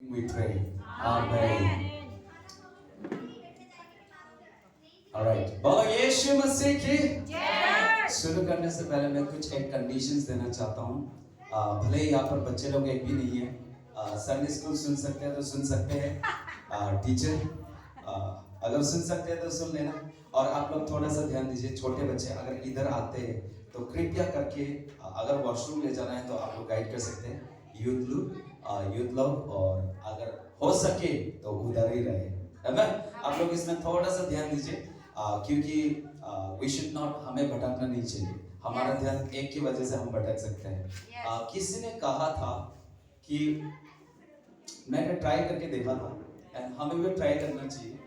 we pray. Amen. Alright. बोलो यीशु मसीह की शुरू करने से पहले मैं कुछ एक कंडीशंस देना चाहता हूँ। भले ही यहाँ पर बच्चे लोग एक भी नहीं है, संडे स्कूल सुन सकते हैं तो सुन सकते हैं, टीचर अगर सुन सकते हैं तो सुन लेना। और आप लोग थोड़ा सा ध्यान दीजिए, छोटे बच्चे अगर इधर आते हैं तो कृपया करके अगर वॉशरूम ले जाना है तो आप लोग गाइड कर सकते हैं, यूथ लोग, और अगर हो सके तो उधर ही रहे, है ना। आप लोग इसमें थोड़ा सा ध्यान दीजिए, क्योंकि वी शुड नॉट, हमें भटकना नहीं चाहिए। हमारा ध्यान एक की वजह से हम भटक सकते हैं। किसी ने कहा था कि मैंने ट्राई करके देखा था, हमें भी ट्राई करना चाहिए।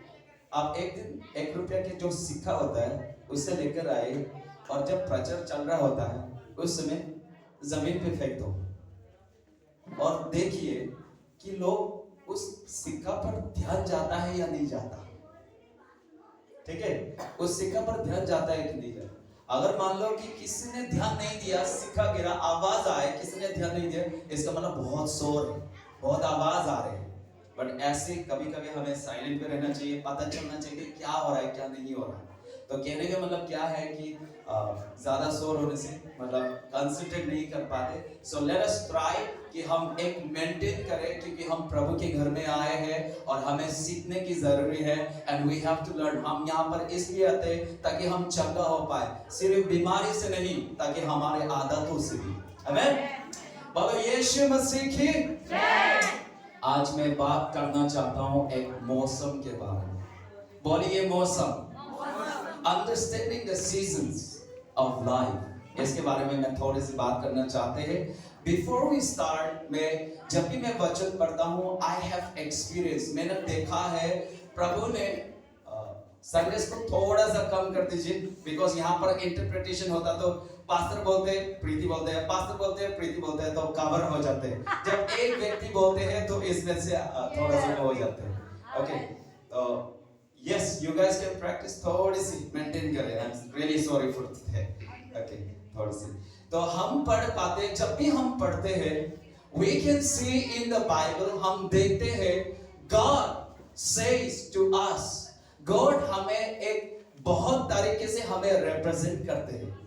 आप एक दिन 1 रुपया के जो सिक्का होता है उससे लेकर आए, और जब प्रचार चल रहा होता है उस समय जमीन पे फेंक दो, और देखिए कि लोग उस सिक्का पर ध्यान जाता है या नहीं जाता। ठीक है, उस सिक्का पर ध्यान जाता है कि नहीं जाता। अगर मान लो कि किसी ने ध्यान नहीं दिया, सिक्का गिरा, आवाज आए, किसी ने ध्यान नहीं दिया, इसका मतलब बहुत शोर है, बहुत आवाज आ रही है। बट ऐसे कभी कभी हमें साइलेंट पे रहना चाहिए, पता चलना चाहिए क्या हो रहा है क्या नहीं हो रहा है। तो कहने का मतलब क्या है कि ज्यादा शोर होने से मतलब कंसंट्रेट नहीं कर पाते। सो लेट अस ट्राई कि हम एक मेंटेन करें, क्योंकि हम प्रभु के घर में आए हैं और हमें सीखने की जरूरी है। And we have to learn. हम यहाँ पर इसलिए आते हैं ताकि हम चंगा हो पाए, सिर्फ बीमारी से नहीं, ताकि हमारे आदतों से भी। आमीन। बोलो यीशु मसीह की जय। आज मैं बात करना चाहता हूँ एक मौसम के बारे में। बोलिए मौसम, understanding the seasons of life, इसके बारे में मैं थोड़ी सी बात करना चाहते हैं। बिफोर वी स्टार्ट, मैं जब भी मैं वचन पढ़ता हूँ, आई हैव एक्सपीरियंस, मैंने देखा है प्रभु ने सर्विस को थोड़ा सा कम कर दीजिए, बिकॉज यहाँ पर इंटरप्रिटेशन होता तो पास्टर बोलते प्रीति बोलते हैं, पास्टर बोलते हैं प्रीति बोलते हैं, तो कवर हो जाते हैं। जब एक व्यक्ति बोलते हैं तो इसमें से थोड़ा सा हो जाते हैं। ओके, तो yes, you guys can practice, थोड़ी सी मेंटेन करें। I am really sorry for that. Okay, थोड़ी सी तो हम पढ़ पाते, जब भी हम पढ़ते हैं, we can see in the Bible, हम देखते हैं God says to us, God हमें एक बहुत तरीके से हमें रिप्रेजेंट करते हैं।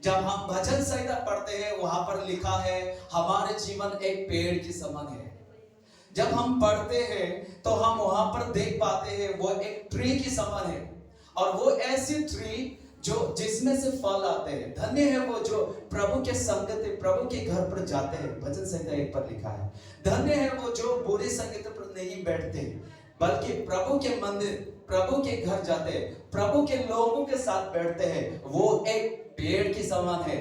जब हम भजन संहिता पढ़ते हैं, वहां पर लिखा है हमारे जीवन एक पेड़ के समान है। जब हम पढ़ते हैं तो हम वहां पर देख पाते हैं वो एक ट्री की समान है, और वो ऐसी ट्री जो जिसमें से फल आते हैं। धन्य है वो जो प्रभु के संगत, प्रभु के घर पर जाते हैं। भजन संहिता 1 पर लिखा है, धन्य है वो जो बुरी संगत पर नहीं बैठते, बल्कि प्रभु के मंदिर, प्रभु के घर जाते हैं, प्रभु के लोगों के साथ बैठते हैं। वो एक पेड़ की समान है,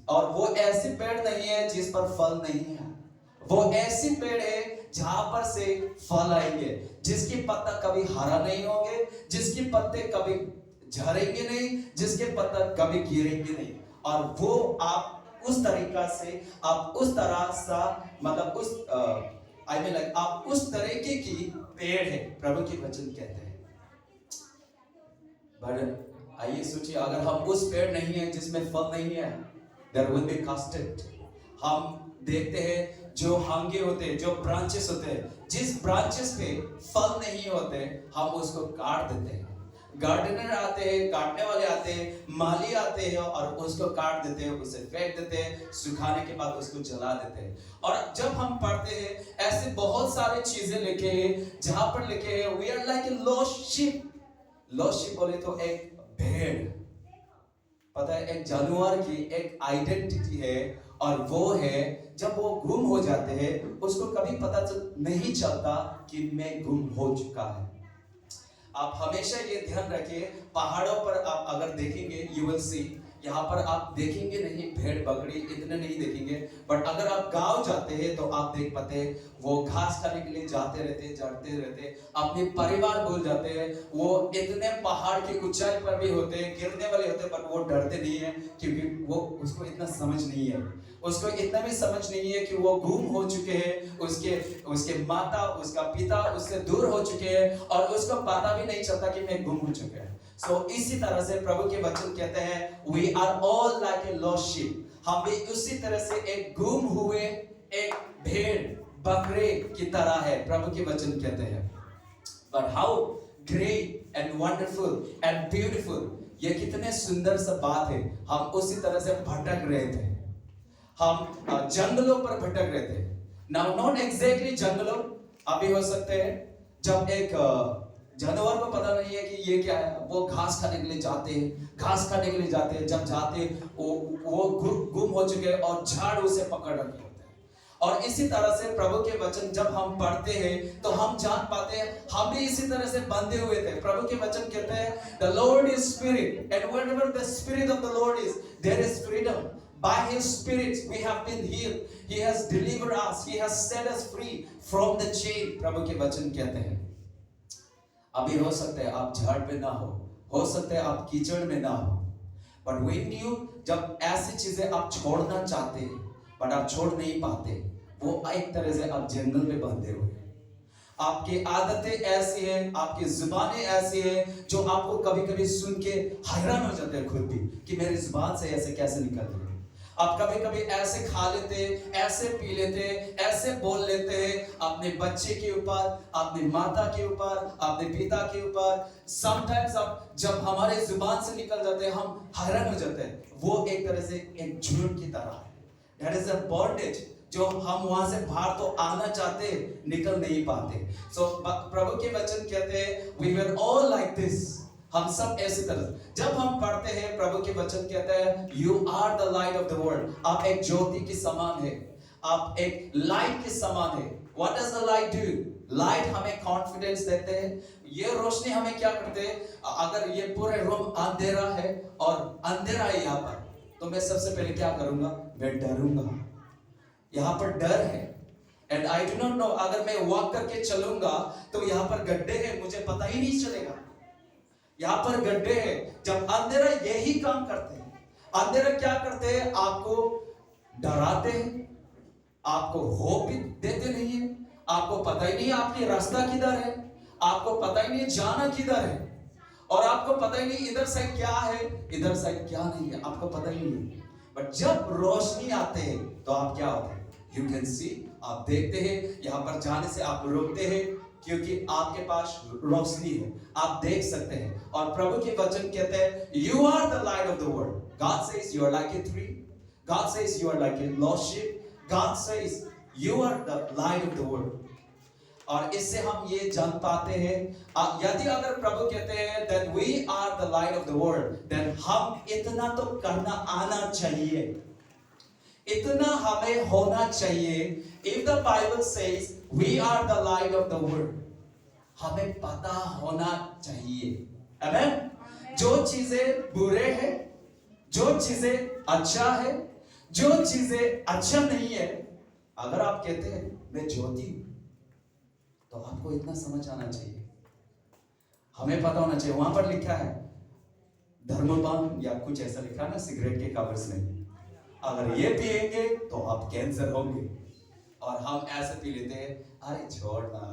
और वो ऐसी पेड़ नहीं है जिस पर फल नहीं है। वो ऐसी पेड़ है जहां पर से फल आएंगे, जिसकी पत्ता कभी हरा नहीं होंगे, जिसके पत्ते कभी झड़ेंगे नहीं, जिसके पत्ता कभी गिरेंगे नहीं। और वो आप उस तरीका से, आप उस तरह सा, मतलब उस आई मीन लाइक आप उस तरीके की पेड़ है, प्रभु के वचन कहते हैं। बट आइए सोचिए, अगर हम उस पेड़ नहीं है जिसमें फल नहीं है, देयर विल बी कास्टेड। हम देखते हैं जो हांगे होते हैं, जो ब्रांचेस होते हैं, जिस ब्रांचेस पे फल नहीं होते, हम उसको काट देते हैं। गार्डनर आते हैं, काटने वाले आते हैं, माली आते हैं और उसको काट देते हैं, उसे फेंक देते हैं, सुखाने के बाद उसको जला देते हैं। और जब हम पढ़ते हैं, ऐसे बहुत सारी चीजें लिखे हैं जहां पर लिखे हैं we are like a lost ship. Lost ship बोले तो एक भेड़, पता है, एक जानवर की एक आइडेंटिटी है, और वो है जब वो गुम हो जाते हैं, उसको कभी पता नहीं चलता कि मैं गुम हो चुका है। आप हमेशा ये ध्यान रखिए, पहाड़ों पर आप अगर देखेंगे, यू विल सी, यहाँ पर आप देखेंगे नहीं भेड़ बकरी इतने नहीं देखेंगे, बट अगर आप गांव जाते हैं तो आप देख पाते हैं वो घास खाने के लिए जाते रहते, चढ़ते रहते, अपने परिवार भूल जाते हैं। वो इतने पहाड़ की ऊंचाई पर भी होते हैं, गिरने वाले होते हैं, पर वो डरते नहीं है, क्योंकि वो उसको इतना समझ नहीं है, उसको इतना भी समझ नहीं है कि वो गुम हो चुके हैं, उसके माता, उसका पिता उससे दूर हो चुके हैं, और उसको पता भी नहीं चलता कि मैं गुम हो चुका है। सो इसी तरह से प्रभु के वचन कहते हैं we are all like a lost sheep. हम भी उसी तरह से एक गुम हुए एक भेड़ बकरे की तरह है, प्रभु के वचन कहते हैं। But how great and wonderful and beautiful, ये कितने सुंदर सा बात है। हम उसी तरह से भटक रहे थे, हम जंगलों पर भटक रहे थे। Now not exactly जंगलों, अभी हो सकते हैं जब एक जानवर को पता नहीं है कि ये क्या है, वो घास खाने के लिए जाते हैं, घास खाने के लिए जाते हैं। जब जाते हैं वो गुम हो चुके हैं और झाड़ उसे पकड़ रखे होते हैं। और इसी तरह से प्रभु के वचन जब हम पढ़ते हैं तो हम जान पाते हैं हम भी इसी तरह से बंधे हुए थे। प्रभु के वचन कहते हैं the Lord is spirit and wherever the spirit of the Lord is there is freedom. By his spirit we have been healed. He has delivered us. He has set us free from the chain. प्रभु के वचन कहते हैं। अभी हो सकता है आप झाड़ पे ना हो सकता है आप कीचड़ में ना हो, बट when you जब ऐसी चीजें आप छोड़ना चाहते हैं बट आप छोड़ नहीं पाते, वो एक तरह से आप जंगल में बंधे हुए। आपकी आदतें ऐसी हैं, आपकी जुबानें ऐसी हैं जो आपको कभी कभी सुन के हैरान हो जाते हैं खुद भी कि मेरी जुबान से ऐसे कैसे निकल रही है। आप कभी कभी ऐसे खा लेते, ऐसे पी लेते, ऐसे बोल लेते हैं अपने बच्चे के ऊपर, अपनी माता के ऊपर, अपने पिता के ऊपर। समटाइम्स आप जब हमारे जुबान से निकल जाते हैं हम हैरान हो जाते हैं। वो एक तरह से एक झूठ की तरह है। That is a bondage जो हम वहां से बाहर तो आना चाहते निकल नहीं पाते। So प्रभु के वचन कहते हैं we were all like this, हम सब ऐसी तरह। जब हम पढ़ते हैं प्रभु के वचन कहते हैं you are the light of the world, आप एक ज्योति के समान है, आप एक लाइट के समान है। What does the light do? Light हमें कॉन्फिडेंस देते हैं। ये रोशनी हमें क्या करते हैं, अगर ये पूरे रूम अंधेरा है और अंधेरा है यहाँ पर, तो मैं सबसे पहले क्या करूंगा, मैं डरूंगा। यहाँ पर डर है and I do not know, अगर मैं वॉक करके चलूंगा तो यहाँ पर गड्ढे हैं, मुझे पता ही नहीं चलेगा। यहाँ पर गड्ढे हैं। जब अंधेरा यही काम करते हैं, अंधेरा क्या करते हैं, आपको डराते हैं, आपको होप भी देते नहीं है, आपको पता ही नहीं आपकी रास्ता किधर है, आपको पता ही नहीं जाना किधर है, और आपको पता ही नहीं इधर साइड क्या है इधर साइड क्या नहीं है, आपको पता ही नहीं। बट जब रोशनी आते हैं तो आप क्या होते हैं, यू कैन सी, आप देखते हैं। यहाँ पर जाने से आप रुकते हैं क्योंकि आपके पास रोशनी है, आप देख सकते हैं। और प्रभु के वचन कहते हैं you are the light of the world. God says you are like a tree, God says you are like a lost sheep, God says you are the light of the world. और इससे हम ये जान पाते हैं, यदि अगर प्रभु कहते हैं that we are the light of the world, then हम इतना तो करना आना चाहिए, इतना हमें होना चाहिए। If the Bible says we are the light of the world, हमें पता होना चाहिए। Amen? जो चीजें बुरे हैं, जो चीजें अच्छा है, जो चीजें अच्छा नहीं है, अगर आप कहते हैं मैं ज्योति हूं, तो आपको इतना समझ आना चाहिए, हमें पता होना चाहिए। वहां पर लिखा है धर्मपान या कुछ ऐसा लिखा है ना सिगरेट के कवर्स में, अगर ये पिएंगे तो आप कैंसर होंगे, और हम ऐसे पी लेते हैं, अरे छोड़ना,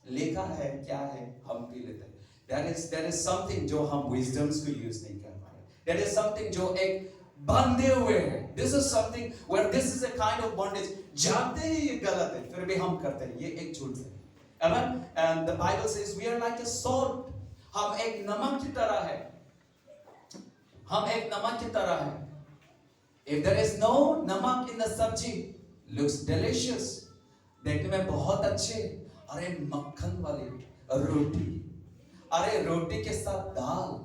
लिखा है क्या है, हम पी लेते हैं। That is something जो हम विजडम्स को यूज नहीं कर पाए। That is something जो एक बंधे हुए हैं। This is something where this is a kind of bondage, जानते ही ये गलत है फिर भी हम करते हैं, ये एक झूठ है। Amen? And the Bible says we are like a salt, हम एक नमक की तरह है, हम एक नमक की तरह है। If there is no नमक in the सब्जी, looks delicious, देखने में बहुत अच्छे, अरे मक्खन वाली रोटी, अरे रोटी के साथ दाल,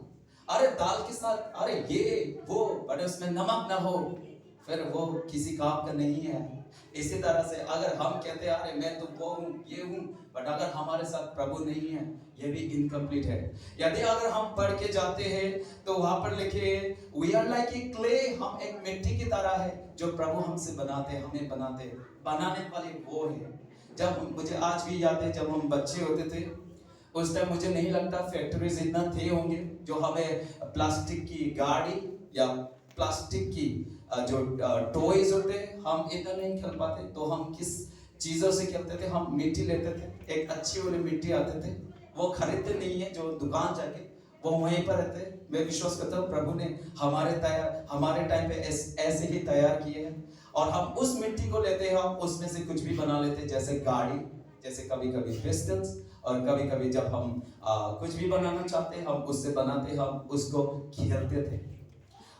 अरे दाल के साथ अरे ये वो, बट उसमें नमक ना हो फिर वो किसी काम का नहीं है। इसी तरह से अगर हम कहते हैं अरे मैं तो वो हूँ ये हूँ, बट अगर हमारे साथ प्रभु नहीं है, ये भी इनकम्प्लीट है। यदि अगर हम पढ़ के जाते हैं तो वहां पर लिखे we are like a clay, हम एक मिट्टी की तरह है जो प्रभु हमसे बनाते, हमें बनाते, बनाने वाले वो है। जब मुझे आज भी याद है जब हम बच्चे होते थे, उस टाइम मुझे नहीं लगता फैक्ट्रीज इतना थे होंगे जो हमें प्लास्टिक की गाड़ी या प्लास्टिक की जो टॉयज होते हम इतना नहीं खेल पाते। तो हम किस चीज़ों से खेलते थे, हम मिट्टी लेते थे, एक अच्छी वाली मिट्टी आते थे, वो खरीदते नहीं है जो दुकान जाके, वो वहीं पर रहते। मैं विश्वास करता हूँ प्रभु ने हमारे टाइम पे ऐसे ही तैयार किए हैं। और हम उस मिट्टी को लेते हैं, हम उसमें से कुछ भी बना लेते हैं, जैसे गाड़ी, जैसे कभी कभी पिस्टन्स, और कभी कभी जब हम कुछ भी बनाना चाहते हैं हम उससे बनाते, हम उसको खेलते थे।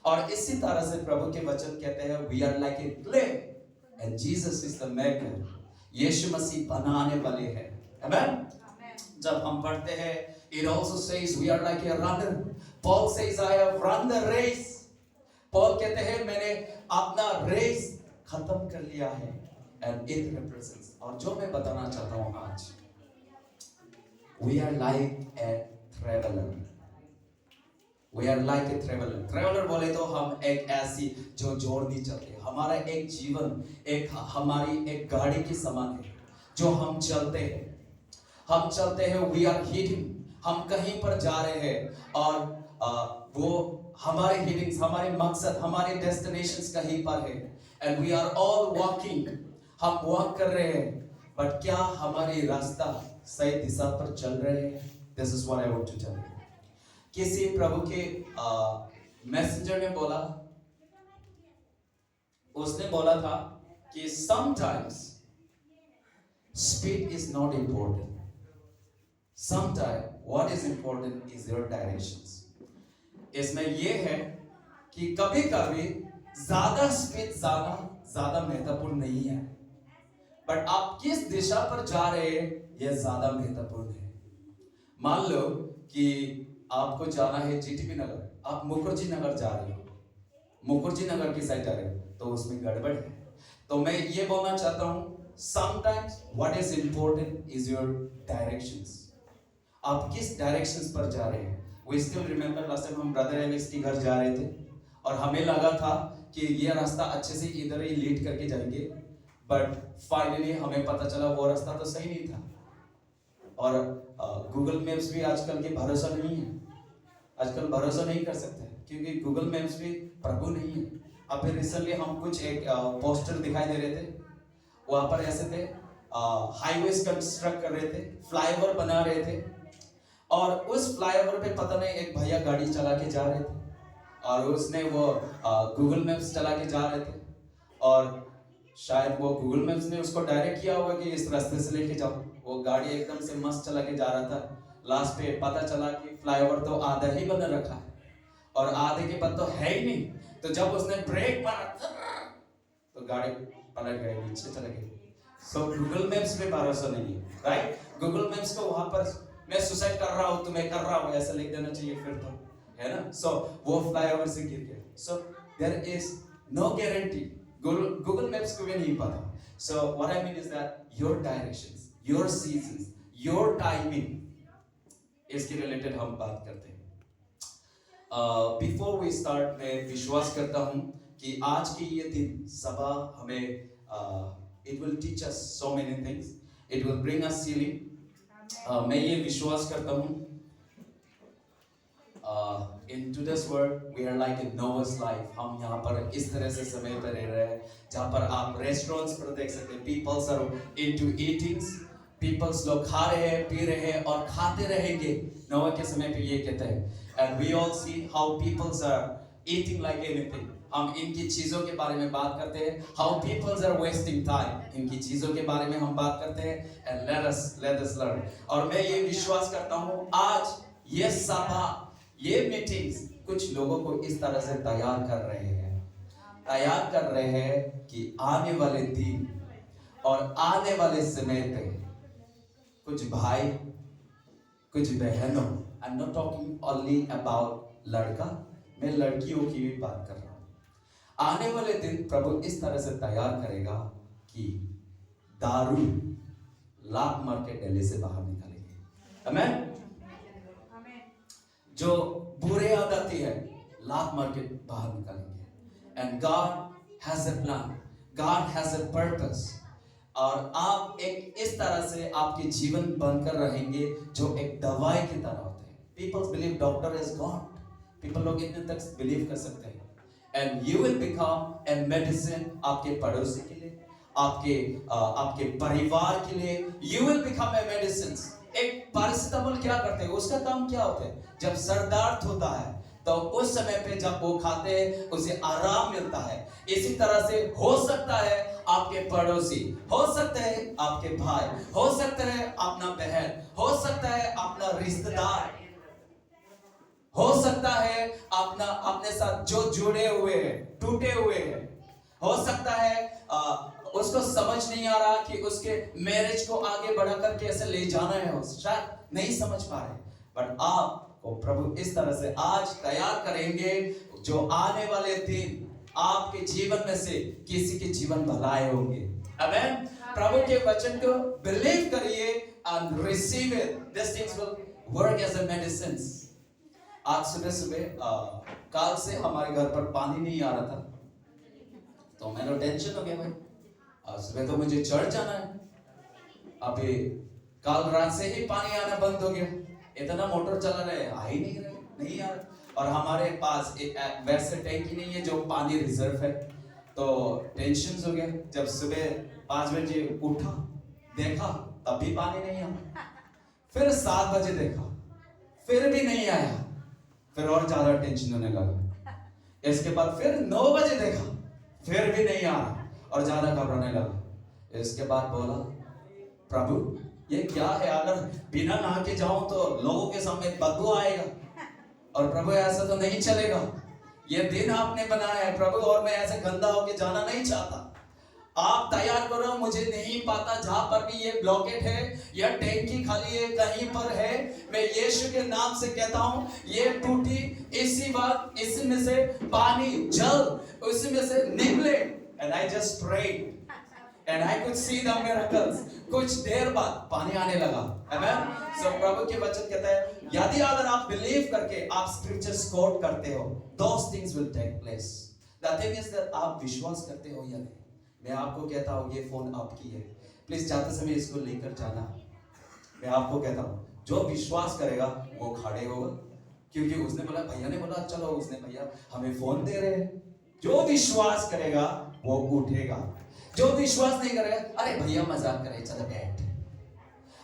और इसी तरह से प्रभु के वचन कहते हैं we are like a clay and Jesus is the maker. यीशु मसीह बनाने वाले हैं। आमेन। जब हम पढ़ते हैं it also says we are like a runner. Paul says I have run the race. Paul कहते हैं मैंने अपना रेस खत्म कर लिया है। And it represents, और जो मैं बताना चाहता हूं आज, we are like a traveler. We are like a traveler. Traveler बोले तो हम एक ऐसी जो जोड़ नहीं चलते, हमारा एक जीवन एक हमारी एक गाड़ी की समान है जो हम चलते हैं। हम चलते हैं, वी आर हीडिंग, हम कहीं पर जा रहे हैं और वो हमारे हीडिंग्स, हमारे मकसद, हमारे डेस्टिनेशंस कहीं पर है। And we are all walking, हम वॉक कर रहे हैं, बट क्या हमारे रास्ता सही दिशा पर चल रहे हैं? This is what I want to tell you. किसी प्रभु के मैसेंजर ने बोला, उसने बोला था कि sometimes speed is not important, sometime what is important is your directions. इसमें यह है कि कभी कभी ज्यादा स्पीड ज्यादा महत्वपूर्ण नहीं है, बट आप किस दिशा पर जा रहे हैं यह ज्यादा महत्वपूर्ण है। मान लो कि आपको जाना है जीटीबी नगर, आप मुखर्जी नगर जा रहे हो, मुखर्जी नगर की साइड जा रहे हो, तो उसमें गड़बड़ है। तो मैं ये बोलना चाहता हूं, sometimes what is important is your directions. आप किस डायरेक्शंस पर जा रहे हैं। We still remember last time हम ब्रदर एलेक्स के घर जा रहे थे और हमें लगा था कि ये रास्ता अच्छे से इधर ही लीड करके जाएंगे, बट फाइनली हमें पता चला वो रास्ता तो सही नहीं था। और गूगल मैप्स भी आजकल के भरोसा नहीं है, आजकल भरोसा नहीं कर सकते क्योंकि गूगल मैप्स भी प्रभु नहीं है। अभी रिसेंटली हम कुछ एक पोस्टर दिखाई दे रहे थे, वहां पर ऐसे थे हाईवेज कंस्ट्रक्ट कर रहे थे, फ्लाईओवर बना रहे थे, और उस फ्लाईओवर पे पता नहीं एक भैया गाड़ी चला के जा रहे थे और उसने वो गूगल मैप्स चला के जा रहे थे, और शायद वो गूगल मैप्स ने उसको डायरेक्ट किया होगा कि इस रास्ते से लेके जाओ। वो गाड़ी एकदम से मस्त चला के जा रहा था, लास्ट पे पता चला कि फ्लाईओवर तो आधा ही बना रखा है और आधे के बाद तो है ही नहीं। तो जब उसने ब्रेक मारा तो गाड़ी पलट गई, नीचे चले गई। सो गूगल मैप्स पे भरोसा नहीं है, राइट। गूगल मैप्स को वहां पर मैं सुसाइड कर रहा हूं, तुम्हें कर रहा हूं ऐसा लिख देना चाहिए फिर तो, है ना। सो वो फ्लाईओवर से गिर गया। So there is no guarantee, Google Maps को भी नहीं पता। So what I mean is that your directions, your seasons, your timing, इसके रिलेटेड हम बात करते हैं। बिफोर वी स्टार्ट, मैं विश्वास करता हूं कि आज की ये दिन सभा हमें it will teach us so many things, it will bring us healing. मैं ये विश्वास करता हूं in today's world we are like a Noah's life. हम यहाँ पर इस तरह से समय पर रह रहे हैं जहाँ पर आप रेस्टोरेंट्स पर देख सकते हैं, peoples are into eatings, peoples लोग खा रहे हैं, पी रहे हैं और खाते रहेंगे। नोवा के समय पे ये कहते हैं, and we all see how peoples are eating like anything. हम इनकी चीजों के बारे में बात करते हैं, how peoples are wasting time, इनकी चीजों के बारे में हम बात करते हैं, एंड लेट अस लर्न। और मैं ये विश्वास करता हूँ आज ये सभा, ये मीटिंग्स कुछ लोगों को इस तरह से तैयार कर रहे हैं कि आने वाले दिन और आने वाले समय पे कुछ भाई, कुछ बहनों, I am not talking only about लड़का, मैं लड़कियों की भी बात कर रहा हूं। आने वाले दिन प्रभु इस तरह से तैयार करेगा कि दारू लात मार के दिल्ली से बाहर निकालेंगे। आमेन। जो बुरे आदतें हैं लात मार के बाहर निकालेंगे। And God has a plan, God has a purpose. और आप एक इस तरह से आपके जीवन बनकर रहेंगे जो एक दवाई की तरह होते हैं। Peoples believe doctor is God, people लोग इतने तक बिलीव कर सकते हैं। And you will become a medicine आपके पड़ोसी के लिए, आपके परिवार के लिए। You will become a medicine. एक पैरासिटामोल क्या करते हैं, उसका काम क्या होता है? जब सर दर्द होता है, तो उस समय पे जब वो खाते हैं उसे आराम मिलता है। इसी तरह से हो सकता है आपके पड़ोसी, हो सकता है आपके भाई, हो सकता है अपना बहन, हो सकता है अपना रिश्तेदार, हो सकता है अपना अपने साथ जो जुड़े हुए हैं, टूटे हुए हैं, हो सकता है उसको समझ नहीं आ रहा कि उसके मैरिज को आगे बढ़ाकर कैसे ले जाना है, शायद नहीं समझ पा रहे, बट आपको प्रभु इस तरह से आज तैयार करेंगे जो आने वाले दिन आपके जीवन में से किसी के जीवन भलाए होंगे। आमेन। प्रभु के वचन को बिलीव करिए and receive it. These things will work as a medicine. आज सुबह सुबह काल से हमारे घर पर पानी नहीं आ रहा था, तो मैंने टेंशन हो गया भाई, आज सुबह तो मुझे चर्च जाना है। अभी काल रात से ही पानी आना बंद हो गया, इतना मोटर चला रहे आ ही नहीं रहे, नहीं आ रहा। और हमारे पास एक वैसे टैंकी नहीं है जो पानी रिजर्व है, तो टेंशन हो गया। जब सुबह 5 बजे उठा, देखा तब भी पानी नहीं आया, फिर 7 बजे देखा फिर भी नहीं आया, फिर और ज्यादा टेंशन होने लगा। इसके बाद फिर 9 बजे देखा फिर भी नहीं आ रहा और ज्यादा घबराने लगा। इसके बाद बोला प्रभु ये क्या है, अगर बिना नहा के जाऊं तो लोगों के सामने बदबू आएगा, और प्रभु ऐसा तो नहीं चलेगा, ये दिन आपने बनाया है प्रभु, और मैं ऐसे गंदा होके जाना नहीं चाहता। आप तैयार करो, मुझे नहीं पता जहां पर भी ये ब्लॉकेट है या टैंकी खाली है, कहीं पर है, मैं यीशु के नाम से कहता हूं ये टूटी इसी वक्त इसमें से पानी जल उसमें से निकले। And I just prayed and I could see the miracles. कुछ देर बाद पानी आने लगा। Amen. So प्रभु के वचन कहता है यदि अगर आप बिलीव करके आप स्क्रिप्चर्स कोट करते हो, those things will take place. The thing is that आप विश्वास करते हो या नहीं। मैं आपको कहता हूँ ये फोन आपकी है, प्लीज जाते समय इसको लेकर जाना। मैं आपको कहता हूँ जो विश्वास करेगा वो खड़े होगा, क्योंकि उसने बोला, भैया ने बोला चलो, उसने भैया हमें फोन दे रहे हैं। जो विश्वास करेगा वो उठेगा, जो विश्वास नहीं करेगा अरे भैया मजाक करे चलो बैठ।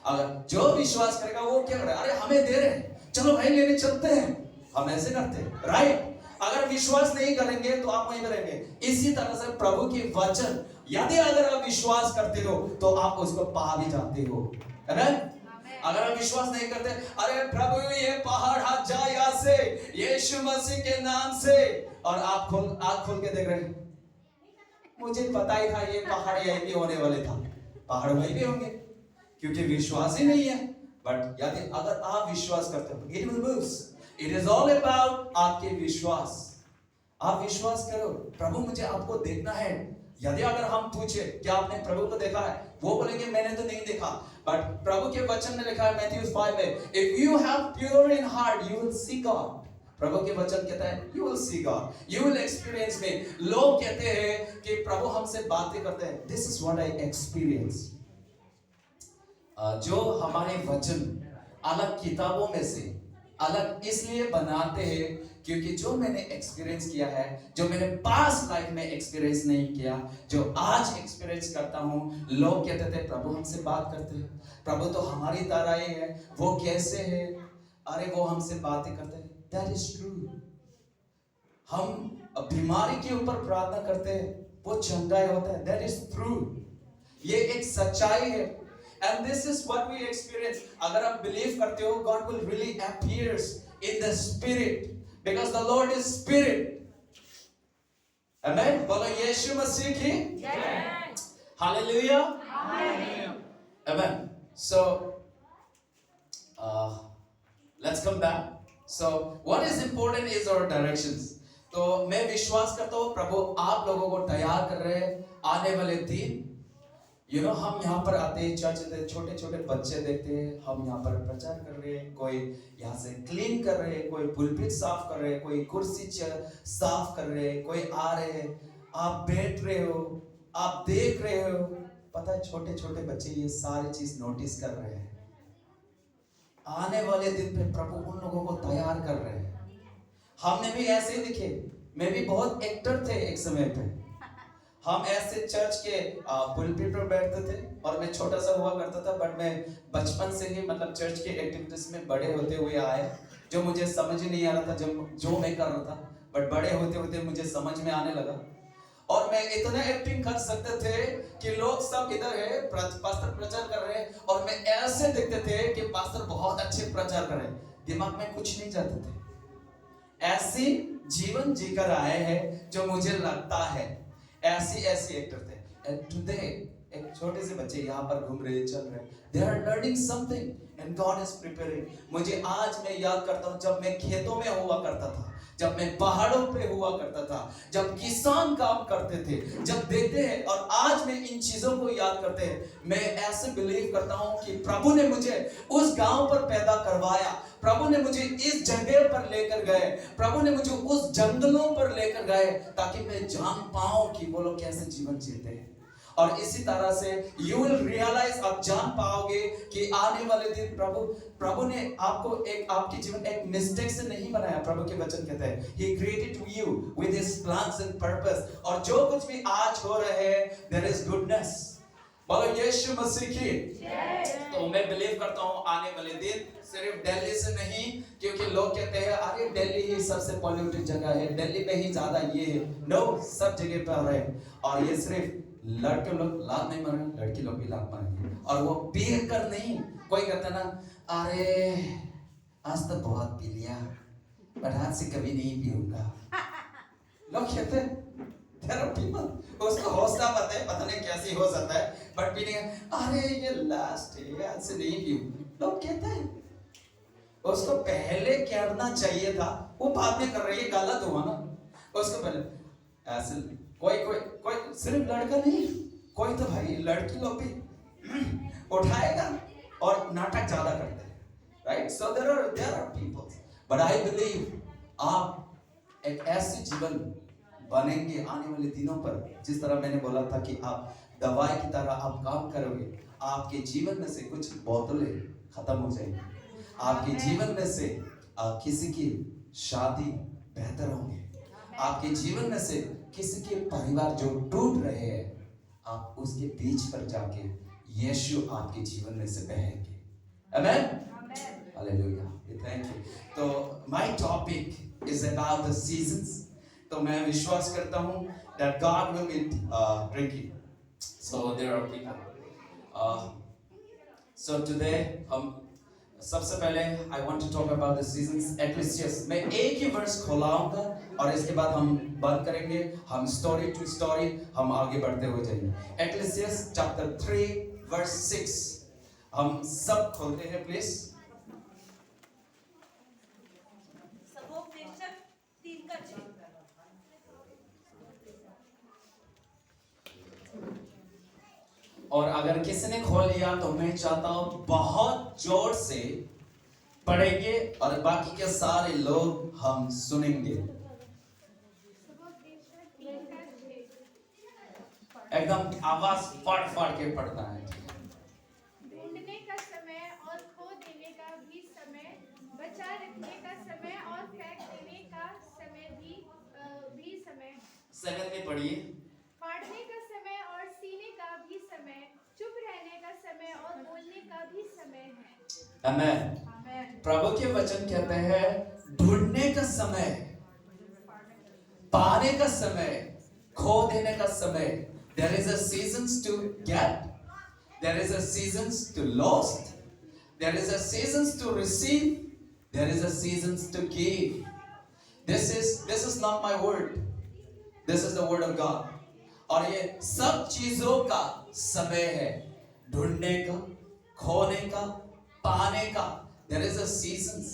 अगर जो विश्वास करेगा वो क्या करेगा, अरे हमें दे रहे चलो भाई लेने चलते हैं, हम ऐसे करते हैं, राइट। अगर विश्वास नहीं करेंगे तो आप वहीं करेंगे। इसी तरह से प्रभु की वचन यदि अगर आप विश्वास करते हो तो आप उसको पा भी जाते हो। अगर आप विश्वास नहीं करते, अरे प्रभु ये पहाड़ हट जा यहाँ से यीशु मसीह के नाम से, और आप आँख खोल के देख रहे हैं, मुझे पता ही था ये पहाड़ यही भी होने वाले था, पहाड़ वही भी होंगे, क्योंकि विश्वास ही नहीं है। बट यदि अगर आप विश्वास करते हो it will move. It is all about आपके विश्वास। आप विश्वास करो, प्रभु मुझे आपको देखना है। यदि अगर हम पूछे क्या आपने प्रभु को देखा है, वो बोलेंगे मैंने तो नहीं देखा, बट प्रभु के वचन में लिखा है मैथ्यू 5 में, if you have pure in heart you will see God. प्रभु के वचन कहता है you will see God, you will experience me। लोग कहते हैं कि प्रभु हमसे बातें करते हैं, this is what I experience। जो हमारे वचन अलग किताबों में से अलग इसलिए बनाते हैं क्योंकि जो मैंने एक्सपीरियंस किया है, जो मैंने पास लाइफ में एक्सपीरियंस नहीं किया, जो आज एक्सपीरियंस करता हूँ, लोग कहते थे प्रभु हमसे बात करते हैं, प्रभु तो हमारी तरह ही है, वो कैसे है, अरे वो हमसे बातें करते हैं। That is true। हम बीमारी के ऊपर प्रार्थना करते हैं, वो चंगाई होता है। That is true। ये एक सच्चाई है। And this is what we experience। अगर आप बिलीव करते हो, God will really appears in the spirit because the Lord is spirit। Amen। बोलो यीशु मसीह की जय। Hallelujah। Amen। So let's come back। So what is important is our directions। तो मैं विश्वास करता हूँ प्रभु आप लोगों को तैयार कर रहे हैं आने वाले दिन। हम यहाँ पर आते हैं, चर्च आते हैं, छोटे छोटे बच्चे देखते हैं, हम यहाँ पर प्रचार कर रहे हैं, कोई यहाँ से क्लीन कर रहे हैं, कोई पुलपिट साफ कर रहे हैं, कोई कुर्सी साफ कर रहे हैं, कोई आ रहे हैं, आप बैठ रहे हो, आप देख रहे हो। पता है छोटे छोटे बच्चे ये सारी चीज नोटिस कर रहे हैं। आने वाले दिन पे प्रभु उन लोगों को तैयार कर रहे हैं। हमने भी ऐसे ही दिखे, मैं भी बहुत एक्टर थे एक समय पे। हम ऐसे चर्च के पुलपिट पर बैठते थे, और मैं छोटा सा हुआ करता था, बट मैं बचपन से ही मतलब चर्च के एक्टिविटीज में बड़े होते हुए आए। जो मुझे समझ ही नहीं आ रहा था, जो मैं कर रहा था, बट बड़े होते होते मुझे समझ में आने लगा। और मैं इतना एक्टिंग कर सकते थे कि लोग सब इधर है, पास्टर प्रचार कर रहे हैं, और मैं ऐसे देखते थे कि पास्टर बहुत अच्छे प्रचार कर रहे हैं। दिमाग में कुछ नहीं जाते थे। ऐसी जीवन जीकर आए हैं जो मुझे लगता है ऐसी एक्टर थे। एंड टुडे एक छोटे से बच्चे यहाँ पर घूम रहे, चल रहे, they are learning something and God is preparing. मुझे आज मैं याद करता हूँ जब मैं खेतों में हुआ करता था, जब मैं पहाड़ों पे हुआ करता था, जब किसान काम करते थे, जब देखते हैं और आज मैं इन चीजों को याद करते हैं, मैं ऐसे बिलीव करता हूँ कि प्रभु ने मुझे उस गांव पर पैदा करवाया, प्रभु ने मुझे इस जगह पर लेकर गए, प्रभु ने मुझे उस जंगलों पर लेकर गए ताकि मैं जान पाऊं कि वो लोग कैसे जीवन जीते हैं। और इसी तरह से यू विल रियलाइज, आप जान पाओगे कि आने वाले दिन प्रभु ने आपको आपके जीवन एक मिस्टेक से नहीं बनाया। प्रभु के वचन कहते हैं he created you with his plans and purpose, और जो कुछ भी आज हो रहे हैं there is goodness। बोलो यीशु मसीह की जय। तो मैं बिलीव करता हूँ आने वाले दिन सिर्फ दिल्ली से नहीं, क्योंकि लोग कहते हैं अरे दिल्ली ही सबसे पॉल्यूटेड जगह है, दिल्ली में ही ज्यादा ये है। नो, सब जगह पर है। और ये सिर्फ लड़के लोग लात नहीं मारे, लड़की लोग भी लात मारेंगे, और वो पी कर नहीं। कोई कहता ना अरे आज तो बहुत पी लिया, बट आज से कभी नहीं पीऊंगा। लोग कहते उसको हौसला पता नहीं कैसी हो सकता है, बट पीने अरे ये लास्ट है, आज से नहीं पीऊंगा। लोग कहते हैं उसको पहले कहना चाहिए था, वो बाद में कर रही है, गलत हुआ ना। उसको पहले ऐसे कोई सिर्फ लड़का नहीं, कोई तो भाई लड़की लोग भी उठाएगा और नाटक ज्यादा करते हैं, right? So there are people, but I believe आप एक ऐसे जीवन बनेंगे आने वाले दिनों पर, जिस तरह मैंने बोला था कि आप दवाई की तरह आप काम करोगे। आपके जीवन में से कुछ बोतलें खत्म हो जाएंगी, आपके जीवन में से किसी की शादी बेहतर होंगे, आपके जीवन में से किसी के परिवार जो टूट रहे हैं, आप उसके बीच पर जाके यीशु आपके जीवन में से बहेंगे। आमेन, हालेलुया, थैंक यू। तो my topic is about the seasons. तो मैं विश्वास करता हूँ that God will be drinking. So there are people. So today हम सबसे पहले I want to talk about the seasons. Ecclesiastes, मैं एक ही वर्स खोलाऊंगा और इसके बाद हम बात करेंगे, हम स्टोरी टू स्टोरी हम आगे बढ़ते हुए जाएंगे। Ecclesiastes chapter 3 verse 6 हम सब खोलते हैं प्लीज। और अगर किसी ने खोल लिया तो मैं चाहता हूं बहुत जोर से पढ़ेंगे और बाकी के सारे लोग हम सुनेंगे। एकदम आवाज फाड़ के पढ़ना है। ढूंढने का समय और खो देने का भी समय, बचा रखने का समय और फेंक देने का समय भी समय। सेवन में पढ़िए। फाड़ने का समय और सीने का भी समय, चुप रहने का समय और बोलने का भी समय है। आमेन। प्रभु के वचन कहते हैं ढूंढने का समय, पाने का समय, खो देने का समय। There is a seasons to get, there is a seasons to lost, there is a seasons to receive, there is a seasons to give. This is not my word, this is the word of God. और ये सब चीजों का समय है, ढूंढने का, खोने का, पाने का। There is a seasons,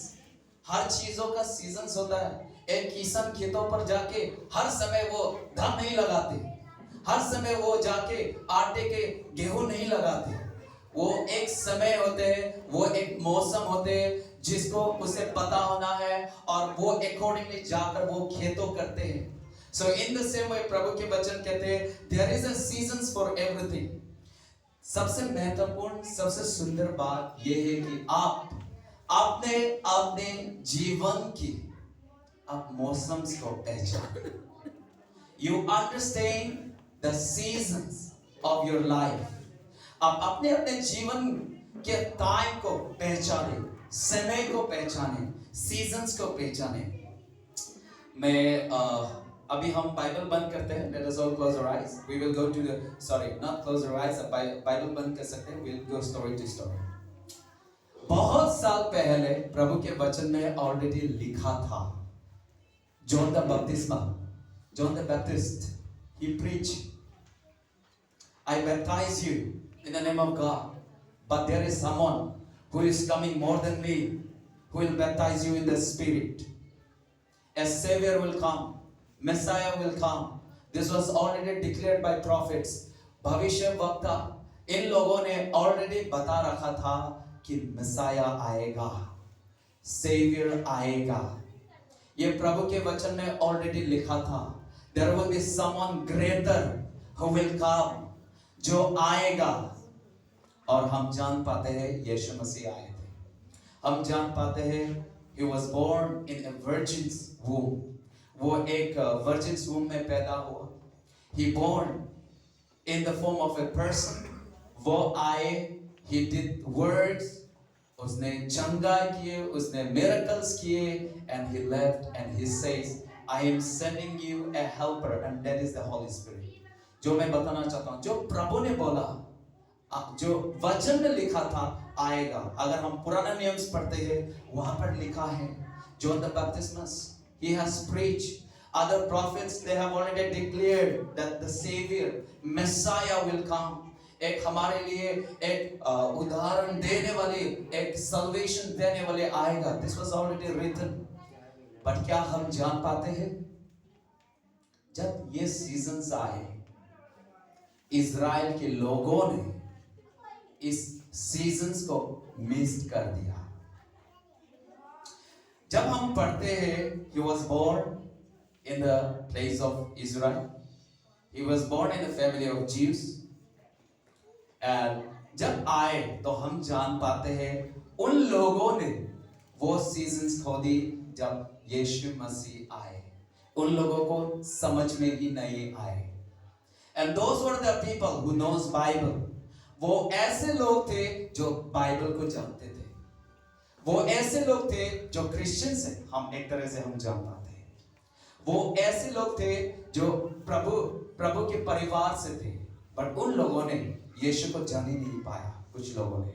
हर चीजों का सीजन्स होता है। एक किसान खेतों पर जाके हर समय वो धन नहीं लगाते, हर समय वो जाके आटे के गेहूं नहीं लगाते। वो एक समय होते हैं, वो एक मौसम होते हैं जिसको उसे पता होना है और वो अकॉर्डिंगली जाकर वो खेतों करते हैं। So in the same way प्रभु के वचन कहते हैं there is a seasons for everything। सबसे महत्वपूर्ण, सबसे सुंदर बात ये है कि आपने जीवन की आप मौसम को पहचान। You understand the seasons of your life। आप अपने जीवन के टाइम को पहचाने, समय को पहचाने, सीजन्स को पहचाने। मैं अभी हम बाइबल बंद करते हैं। Let us all close our eyes. We will go to the not close our eyes. Bible बंद कर सकते हैं। We'll go story to story. बहुत साल पहले प्रभु के वचन में ऑलरेडी लिखा था। John the Baptist, he preached, I baptize you in the name of God, but there is someone who is coming more than me, who will baptize you in the Spirit. A Savior will come, Messiah will come. This was already declared by prophets. भविष्य वक्ता इन लोगों ने already बता रखा था कि Messiah आएगा, Savior आएगा। ये प्रभु के वचन में ऑलरेडी लिखा था। There will be someone greater who will come, जो आएगा। और हम जान पाते हैं यीशु मसीह आए थे। हम जान पाते हैं he was born in a virgin's womb. वो एक virgin's womb में पैदा हुआ। He born in the form of a person. वो आए, he did words, उसने चंगा किए, उसने miracles किए, and he left and he says, I am sending you a helper, and that is the Holy Spirit. जो मैं बताना चाहता हूँ, जो प्रभु ने बोला, जो वचन में लिखा था आएगा। अगर हम पुराना नियम पढ़ते हैं, वहां पर लिखा है, John the Baptist, he has preached. Other prophets, they have already declared that the Savior, Messiah will come. एक हमारे लिए एक उदाहरण देने वाले, एक salvation देने वाले आएगा। This was already written. But क्या हम जान पाते हैं? जब ये सीजन्स आए, इज़राइल के लोगों ने इस सीजन्स को मिस कर दिया। जब हम पढ़ते हैं, he was born in the place of Israel. He was born in the family of Jews. And जब आए तो हम जान पाते हैं उन लोगों ने वो सीजन्स खो दी जब यीशु मसीह आए। उन लोगों को समझ में ही नहीं आए। And those were the people who knows Bible. वो ऐसे लोग थे जो बाइबल को जानते थे। वो ऐसे लोग थे जो क्रिश्चियंस हैं, हम एक तरह से हम जान पाते हैं। वो ऐसे लोग थे जो प्रभु के परिवार से थे, बट उन लोगों ने यीशु को जान ही नहीं पाया, कुछ लोगों ने।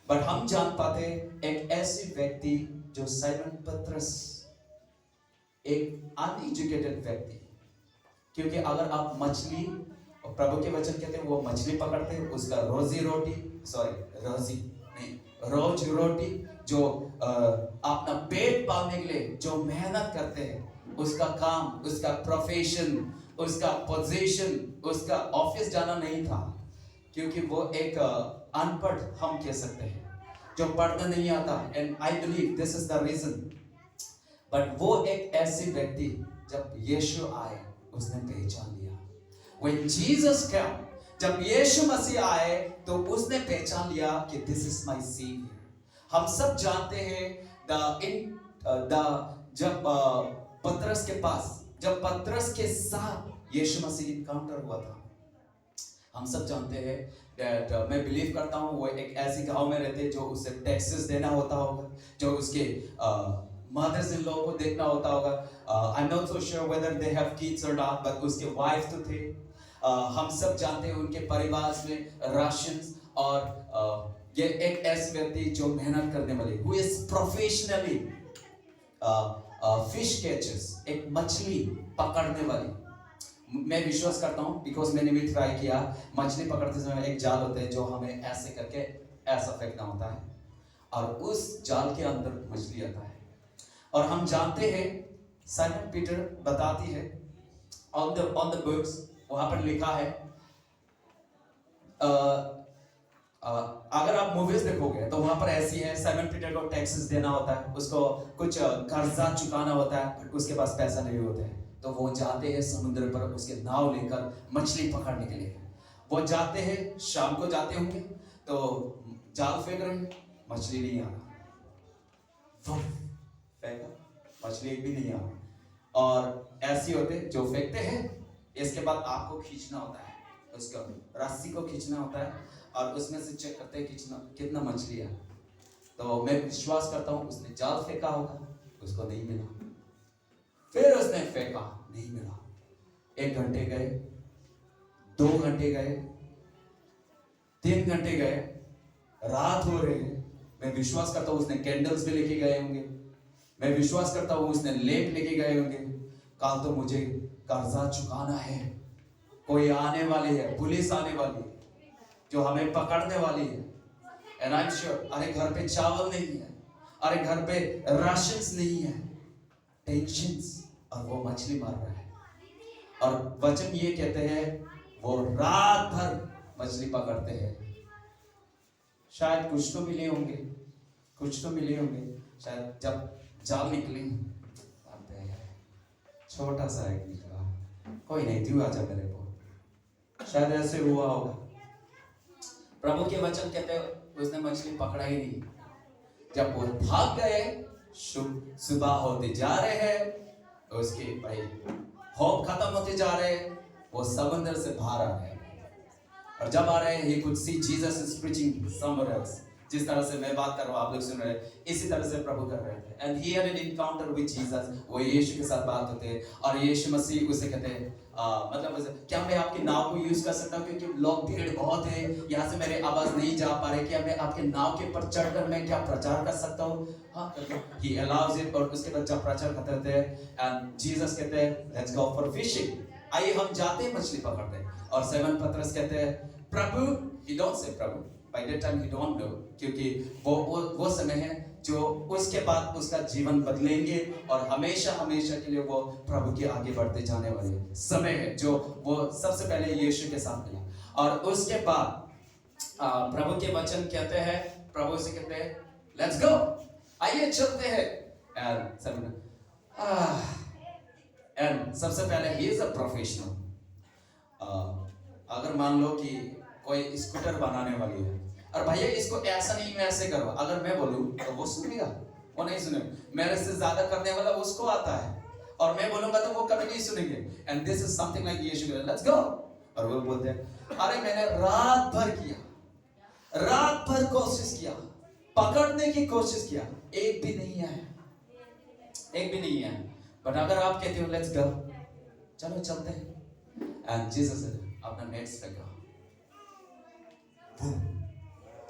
बट हम जान पाते एक ऐसी व्यक्ति जो साइमन पतरस, एक अनएजुकेटेड व्यक्ति, क्योंकि अगर आप मछली, और प्रभु के वचन कहते हैं वो मछली पकड़ते हैं, उसका रोज रोटी जो अपना पेट पालने के लिए जो मेहनत करते हैं, उसका काम, उसका प्रोफेशन, उसका पोजीशन, उसका ऑफिस जाना नहीं था, क्योंकि वो एक अनपढ़ हम कह सकते हैं, जो पढ़ना नहीं आता। And I believe this is the reason. But वो एक ऐसी व्यक्ति जब यीशु आए उसने पहचान लिया। When Jesus came, जब यीशु मसीह आए तो उसने पहचान लिया कि this is my Savior. हम सब जानते हैं जब पतरस के पास, जब पतरस के साथ यीशु मसीह इनकाउंटर हुआ था, हम सब जानते हैं that मैं बिलीव करता हूँ वो एक ऐसी गांव में रहते जो उसे टैक्सेस देना होता होगा, जो उसके मदर्स इन लोगों को देखना होता होगा। I am not so sure whether they have kids और नॉट, बट उसके वाइफ तो थे। हम सब जानते हैं उनके परिवार में राशंस, और ये एक ऐसे व्यक्ति जो मेहनत करने वाले, who is professionally fish catchers, एक मछली पकड़ने वाली। मैं विश्वास करता हूँ, बिकॉज मैंने भी ट्राई किया। मछली पकड़ते समय एक जाल होता है जो हमें ऐसे करके ऐसा फेंकना होता है, और उस जाल के अंदर मछली आता है। और हम जानते हैं साइमन पीटर बताती है ऑन द बुक्स, वहां पर लिखा है, अगर आप मूवीज देखोगे तो वहां पर ऐसी है, साइमन पीटर को टैक्सेस देना होता है, उसको कुछ कर्जा चुकाना होता है, बट उसके पास पैसा नहीं होता है, तो वो जाते हैं समुद्र पर उसके नाव लेकर मछली पकड़ने के लिए। वो जाते हैं, शाम को जाते होंगे तो जाल फेंक रहे हैं, मछली नहीं आ रहा, फेंका, मछली एक भी नहीं आ रहा। और ऐसे होते जो फेंकते हैं, इसके बाद आपको खींचना होता है, उसको रस्सी को खींचना होता है, और उसमें से चेक करते हैं कितना कितना मछली है। तो मैं विश्वास करता हूँ उसने जाल फेंका होगा, उसको नहीं मिला। फिर उसने फेंका, नहीं मिला। 1 घंटे गए, 2 घंटे गए, 3 घंटे गए, रात हो रही है। मैं विश्वास करता हूँ उसने कैंडल्स भी लेके गए होंगे। मैं विश्वास करता हूँ उसने लेप लेके गए होंगे। कल तो मुझे कर्जा चुकाना है, कोई आने वाली है, पुलिस आने वाली है जो हमें पकड़ने वाली है। एंड आई एम श्योर, अरे घर पे चावल नहीं है, अरे घर पे राशंस नहीं है, टेंशंस, और वो मछली मार रहा है। और वचन ये कहते हैं वो रात भर मछली पकड़ते हैं। शायद कुछ तो मिले होंगे, कुछ तो मिले होंगे। शायद जब जाल निकली, छोटा सा एक निकला, कोई नहीं, तू आजा मेरे को, शायद ऐसे हुआ होगा। प्रभु के वचन कहते हैं उसने मछली पकड़ा ही नहीं। जब वो भाग गए, सुबह होते जा रहे हैं, उसके भाई होप खत्म होते जा रहे हैं, वो समंदर से बाहर आ रहे हैं। और जब आ रहे हैं, he could see Jesus is preaching somewhere else। जिस तरह से मैं बात कर रहा हूँ आप लोग सुन रहे हैं, इसी तरह से प्रभु कर रहे थे। And he had an encounter with Jesus। वो यीशु के साथ बात होते हैं और यीशु मसीह उसे कहते हैं मतलब क्या मैं आपकी नाव को यूज कर सकता हूँ, क्योंकि लोग भीड़ बहुत है, यहाँ से मेरे आवाज नहीं जा पा रहे, क्या मैं आपके नाव के ऊपर चढ़कर मैं क्या प्रचार कर सकता हूँ? हाँ, he allows it। और उसके बाद जब प्रचार करते होते हैं एंड जीसस कहते हैं लेट्स गो फॉर फिशिंग, आइए हम जाते हैं मछली पकड़ते। और सिमोन पतरस कहते हैं प्रभु, he don't say Prabhu, by that time he don't know, क्योंकि वो समय है जो उसके बाद उसका जीवन बदलेंगे और हमेशा हमेशा के लिए वो प्रभु के आगे बढ़ते जाने वाले समय है, जो वो सबसे पहले यीशु के साथ मिला। और उसके बाद प्रभु के वचन कहते हैं, प्रभु से कहते हैं लेट्स गो, आइए चलते हैं। एंड सबसे पहले ही इज अ प्रोफेशनल। अगर मान लो कि कोई स्कूटर बनाने वाली है और भैया इसको ऐसा नहीं वैसे करो, अगर मैं बोलूं तो वो सुनेगा? वो नहीं सुनेगा। मेरे से ज्यादा करने वाला उसको आता है और मैं बोलूंगा तो वो कभी नहीं सुनेंगे। And this is something like Yeshu, let's go. और वो बोलते हैं अरे मैंने रात भर किया, रात भर कोशिश किया, पकड़ने की कोशिश किया, एक भी नहीं है, एक भी नहीं है। बट अगर आप कहते हो लेट्स गो, चलो चलते हैं, एंड जीसस अपना नेट्स फेंका,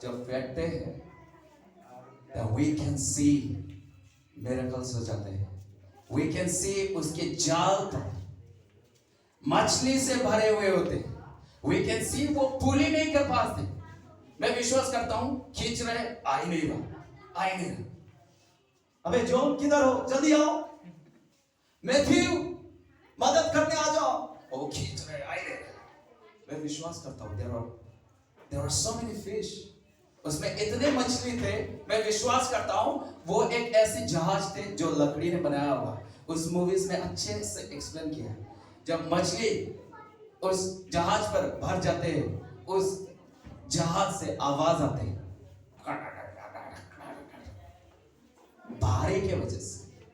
जब फेंकते हैं then we can see miracles हो जाते हैं। we can see उसके जाल पर मछली से भरे हुए होते हैं। we can see वो पुली नहीं कर पाते। मैं विश्वास करता हूँ खींच रहे, आ ही नहीं रहा, आ ही नहीं रहा। अबे जॉन किधर हो, जल्दी आओ, मैथ्यू मदद करने आ जाओ। वो खींच रहे, आ ही नहीं रहा। मैं विश्वास करता हूँ there are so many fish, उसमें इतने मछली थे। मैं विश्वास करता हूँ वो एक ऐसी जहाज थे जो लकड़ी ने बनाया हुआ। उस मूवीज में अच्छे से एक्सप्लेन किया, जब मछली उस जहाज पर भर जाते हैं, उस जहाज से आवाज आते हैं भारी के वजह से।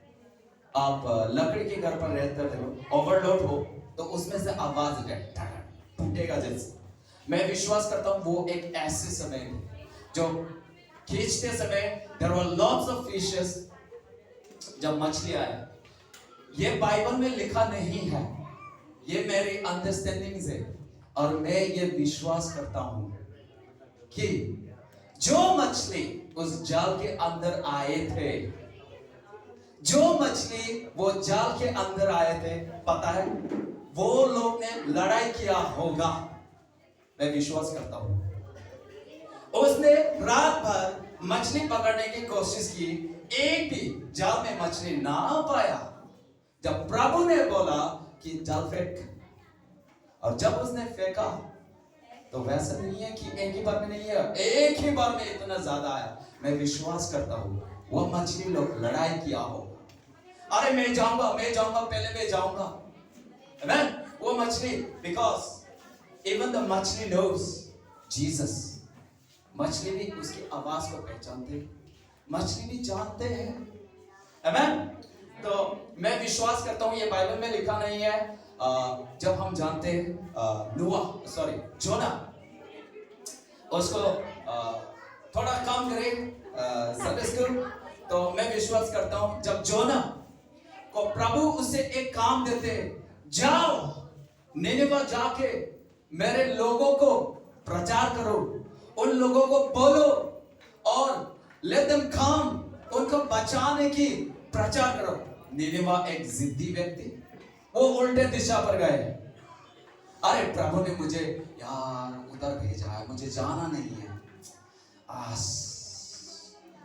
आप लकड़ी के घर पर रहते हो, ओवरलोड हो तो उसमें से आवाज टूटेगा जैसे। मैं विश्वास करता हूँ वो एक ऐसे समय है जो खींचते समय there were lots of fishes, जब मछली आए। ये बाइबल में लिखा नहीं है, ये मेरी अंडरस्टैंडिंग से, और मैं ये विश्वास करता हूँ कि जो मछली उस जाल के अंदर आए थे, जो मछली वो जाल के अंदर आए थे, पता है वो लोग ने लड़ाई किया होगा। मैं विश्वास करता हूं उसने रात भर मछली पकड़ने की कोशिश की, एक भी जाल में मछली ना पाया। जब प्रभु ने बोला कि जाल फेंक, और जब उसने फेंका तो वैसा नहीं है कि एक ही बार में नहीं है, एक ही बार में इतना ज्यादा आया। मैं विश्वास करता हूं वो मछली लोग लड़ाई किया होगा। अरे मैं जाऊंगा, पहले मैं जाऊंगा। Amen? वो मछली, because even the मछली knows Jesus, मछली भी उसकी आवाज को पहचानते, मछली भी जानते हैं। Amen? तो मैं विश्वास करता हूँ ये बाइबल में लिखा नहीं है। जब हम जानते हैं जोना उसको थोड़ा काम करे संडे स्कूल। तो मैं विश्वास करता हूं जब जोना को प्रभु उसे एक काम देते, जाओ निनेवा जाके मेरे लोगों को प्रचार करो, उन लोगों को बोलो और let them come, उनको बचाने की प्रचार करो। निनेवा एक जिद्दी व्यक्ति, वो उल्टे दिशा पर गए। अरे प्रभु ने मुझे यार उधर भेजा है, मुझे जाना नहीं है,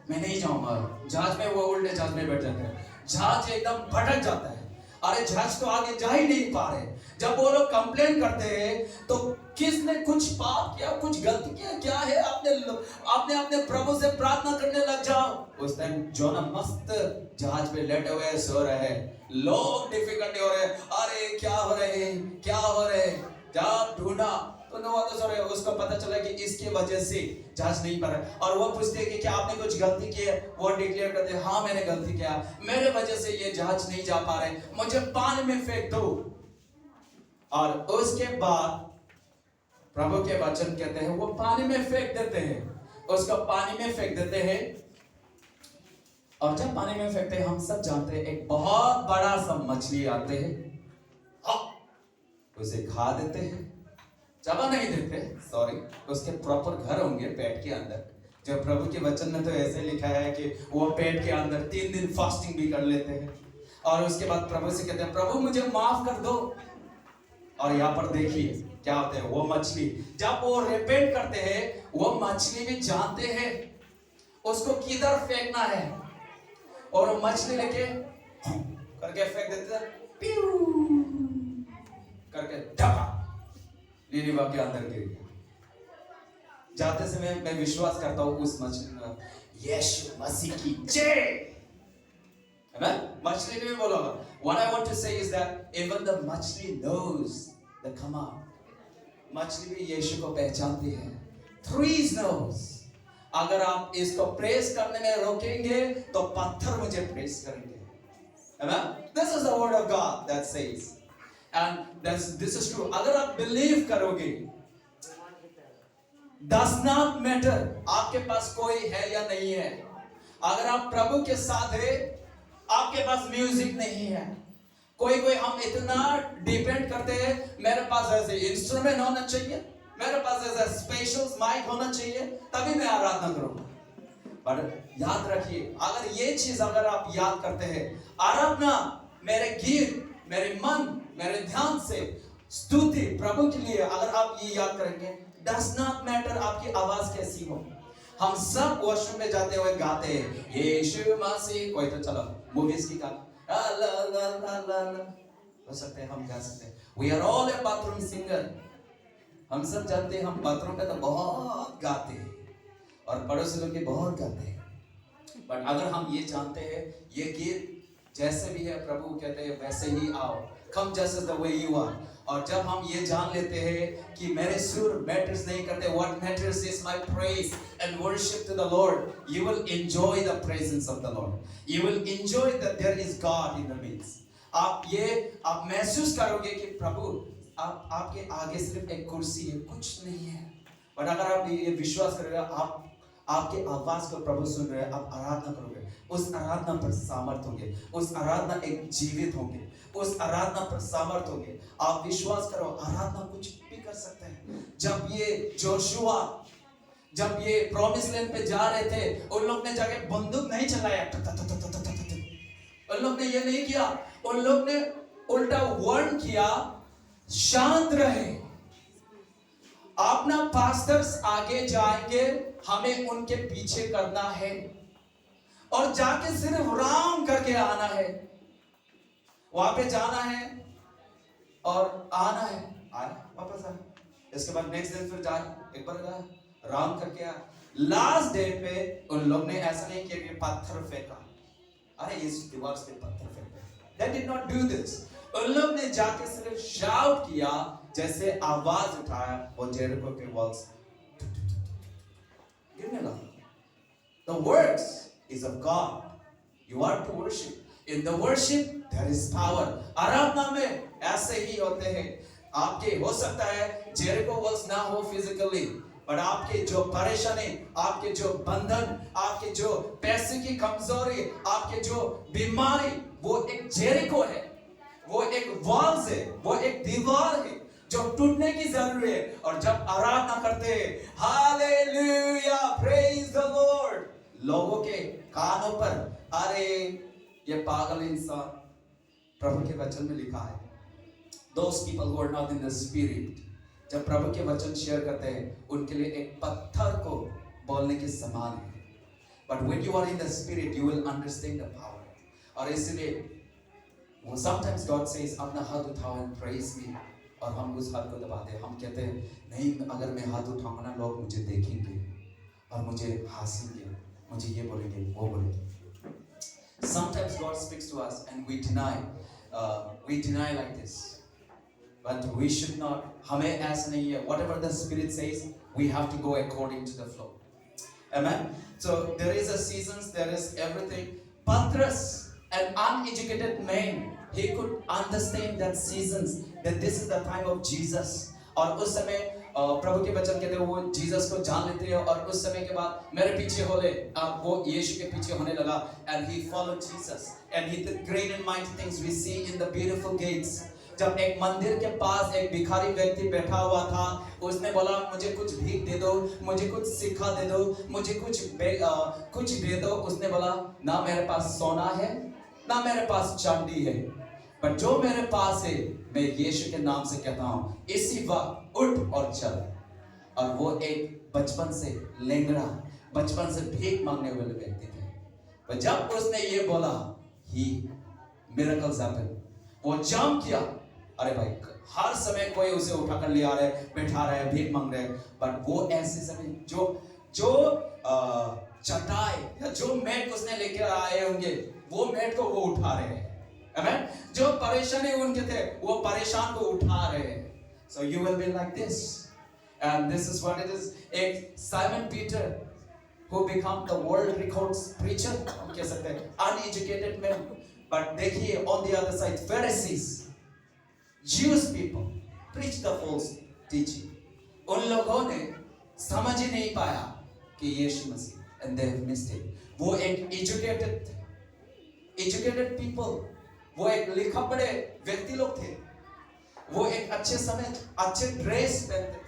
मैं नहीं जाऊंगा। जहाज में वो उल्टे जहाज में बैठ जाते हैं, जहाज एकदम भटक जाता है। अरे जहाज तो आगे जा ही नहीं पा रहे। जब वो लोग कंप्लेन करते हैं तो किसने कुछ पाप किया, कुछ गलती किया, क्या है? आपने अपने प्रभु से प्रार्थना करने लग जाओ। उस टाइम जोना मस्त जहाज पे लेटे हुए सो रहे हैं, लोग डिफिकल्टी हो रहे हैं, अरे क्या हो रहे हैं, क्या हो रहे हैं, जब ढूंढा तो उसको पता चला कि इसकी वजह से जहाज नहीं पा रहा। और वो पूछते हैं कि क्या आपने कुछ गलती की है? वो डिक्लेयर करते हैं, हाँ मैंने गलती किया, मेरे वजह से ये जहाज नहीं जा पा रहे, मुझे पानी में फेंक दो। और उसके बाद प्रभु के वचन कहते हैं वो पानी में फेंक देते हैं, उसको पानी में फेंक देते हैं। और जब पानी में फेंकते हैं, हम सब जानते हैं एक बहुत बड़ा सा मछली आते हैं, उसे खा देते हैं, चबा नहीं देते, सॉरी, उसके प्रॉपर घर होंगे पेट के अंदर। जब प्रभु के वचन में तो ऐसे लिखा है कि वो पेट के अंदर 3 दिन फास्टिंग भी कर लेते हैं। और उसके बाद प्रभु से कहते हैं, प्रभु मुझे माफ कर दो। और यहाँ पर देखिए क्या होता है, वो मछली जब वो रिपेंट करते हैं, वो मछली भी जानते हैं उसको किधर फेंकना है, और वो मछली लेके करके फेंक देते हैं, करके धपा निनेवा के अंदर गिर गया। जाते समय मैं विश्वास करता हूं उस मछली में यीशु मसीह की जय, है ना? मछली ने भी बोला, what I want to say is that even the मछली knows the command. मछली भी यीशु को पहचानती है। Trees knows, अगर आप इसको प्रेस करने में रोकेंगे तो पत्थर मुझे प्रेस करेंगे, है ना? This is the word of God that says, and this is true. अगर आप बिलीव करोगे, does not matter आपके पास कोई है या नहीं है। अगर आप प्रभु के साथ है, आपके पास म्यूजिक नहीं है, कोई हम इतना डिपेंड करते हैं, मेरे पास ऐसे इंस्ट्रूमेंट होना चाहिए, मेरे पास ऐसा स्पेशल माइक होना चाहिए, तभी मैं आराधना करूंगा। पर याद रखिए, अगर ये चीज अगर आप याद करते हैं, आराधना मेरे गीत, मेरे मन, मेरे ध्यान से स्तुति प्रभु के लिए, अगर आप ये याद करेंगे, डज नॉट मैटर आपकी आवाज कैसी हो। हम सब वॉशरूम में जाते हुए गाते हैं यीशु मसीह, कोई तो चलो मूवीज की गा हो सकते हैं, हम गा सकते हैं, we are all a bathroom singer. हम सब जानते हैं, हम बाथरूम में तो बहुत गाते हैं और पड़ोसी लोग भी बहुत गाते हैं। बट अगर हम ये जानते हैं ये गीत जैसे भी है, प्रभु कहते हैं वैसे ही आओ, come just as the way you are। और जब हम ये जान लेते हैं कि मेरे सुर मैटर्स नहीं करते, what matters is my praise and worship to the Lord, you will enjoy the presence of the Lord, you will enjoy that there is God in the midst। आप महसूस करोगे कि प्रभु आपके आगे सिर्फ एक कुर्सी है, कुछ नहीं है। और अगर आप ये विश्वास करोगे, आपके आवाज को प्रभु सुन रहे हैं, आप आराधना करोगे, उस आराधना पर सामर्थ होंगे, उस आराधना एक जीवित होंगे, उस आराधना पर सामर्थ होंगे। आप विश्वास करो, आराधना कुछ भी कर सकते हैं। जब ये जोशुआ, जब ये प्रॉमिस लैंड पे जा रहे थे, उन लोग ने जाके बंदूक नहीं चलाया, उन लोग ने ये नहीं किया, उन लोग ने उल्टा वार्न किया, शांत रहे, अपना पास्टर्स आगे जाएंगे, हमें उनके पीछे करना है और जाके सिर्फ राम करके आना है, वहां पे जाना है और आना है, आया वापस आया। इसके बाद नेक्स्ट दिन फिर जाए, एक बार गया, राम करके आया। लास्ट डे पे उन लोग ने ऐसा नहीं किया कि पत्थर फेंका, अरे इस दीवार से पत्थर फेंका, they did not do this। उन लोग ने जाके सिर्फ शाउट किया, जैसे आवाज उठाया, वो जेरिको के वॉल्स गिरने लगा। The words is of God, you are to worship, in the worship there is power। आराधना में ऐसे ही होते हैं, आपके हो सकता है जेरिको वॉल्स ना हो फिजिकली, बट आपके जो परेशानी, आपके जो बंधन, आपके जो पैसे की कमजोरी, आपके जो बीमारी, वो एक जेरिको है, वो एक वॉल्स है, वो एक दीवार है जो टूटने की जरूरी है। और जब आराधना करते हैं, हालेलुया, प्रेज द लॉर्ड, लोगों के कानों पर, अरे ये पागल इंसान, प्रभु के वचन में लिखा है, those people who are not in the spirit, जब प्रभु के वचन शेयर करते हैं, उनके लिए एक पत्थर को बोलने के समान है। But when you are in the spirit, you will understand the power. और इसलिए sometimes God says, अपना हाथ उठाओ and praise me, और हम उस हाथ को दबाते हैं। हम कहते हैं, नहीं, अगर मैं हाथ उठाऊंगा ना, लोग मुझे देखेंगे और मुझे हंसेंगे, मुझे ये बोलेंगे, वो बोलेंगे। Sometimes God speaks to us and we deny like this. But we should not, हमें ऐसा नहीं है, whatever the Spirit says, we have to go according to the flow. Amen. So there is a seasons, there is everything. Patras, an uneducated man, he could understand that seasons, that this is the time of Jesus. और उस समय प्रभु के वचन कहते हैं, वो Jesus को जान लेते हैं, और उस समय के बाद मेरे पीछे हो ले, अब वो यीशु के पीछे होने लगा, and he followed Jesus and he did great and mighty things we see in the beautiful gates. जब एक मंदिर के पास एक भिखारी व्यक्ति बैठा हुआ था, उसने बोला, मुझे कुछ भीख दे दो, मुझे कुछ सिक्का दे दो, मुझे कुछ दे दो। उसने बोला, ना मेरे पास सोना है, ना मेरे पास चांदी है, पर जो मेरे पास है, मैं यीशु के नाम से कहता हूँ, इसी वक्त उठ और चल। और वो एक बचपन से लेंगड़ा, बचपन से भीख मांगने वाले व्यक्ति थे, पर जब उसने ये बोला, ही मिरेकल्स हैपन, वो जंप किया। अरे भाई, हर समय कोई उसे उठाकर ले आ रहा है, बैठा रहा है, भीख मांग रहे हैं, बट वो ऐसे समय जो चटाई या जो मैट उसने लेकर आए होंगे, वो मैट को वो उठा रहे हैं। आमेन। जो परेशानी उनके थे, वो परेशान को उठा रहे हैं। So you will be like this, and this is what it is. एक Simon Peter who become the world records preacher, हम कह सकते हैं, uneducated man, but देखिए on the other side, Pharisees, Jewish people preach the false teaching. उन लोगों ने समझ ही नहीं पाया कि यीशु मसीह, and they have missed it. वो एक educated people, वो एक लिखा पढ़े व्यक्ति लोग थे, वो एक अच्छे समय अच्छे ड्रेस पहनते थे,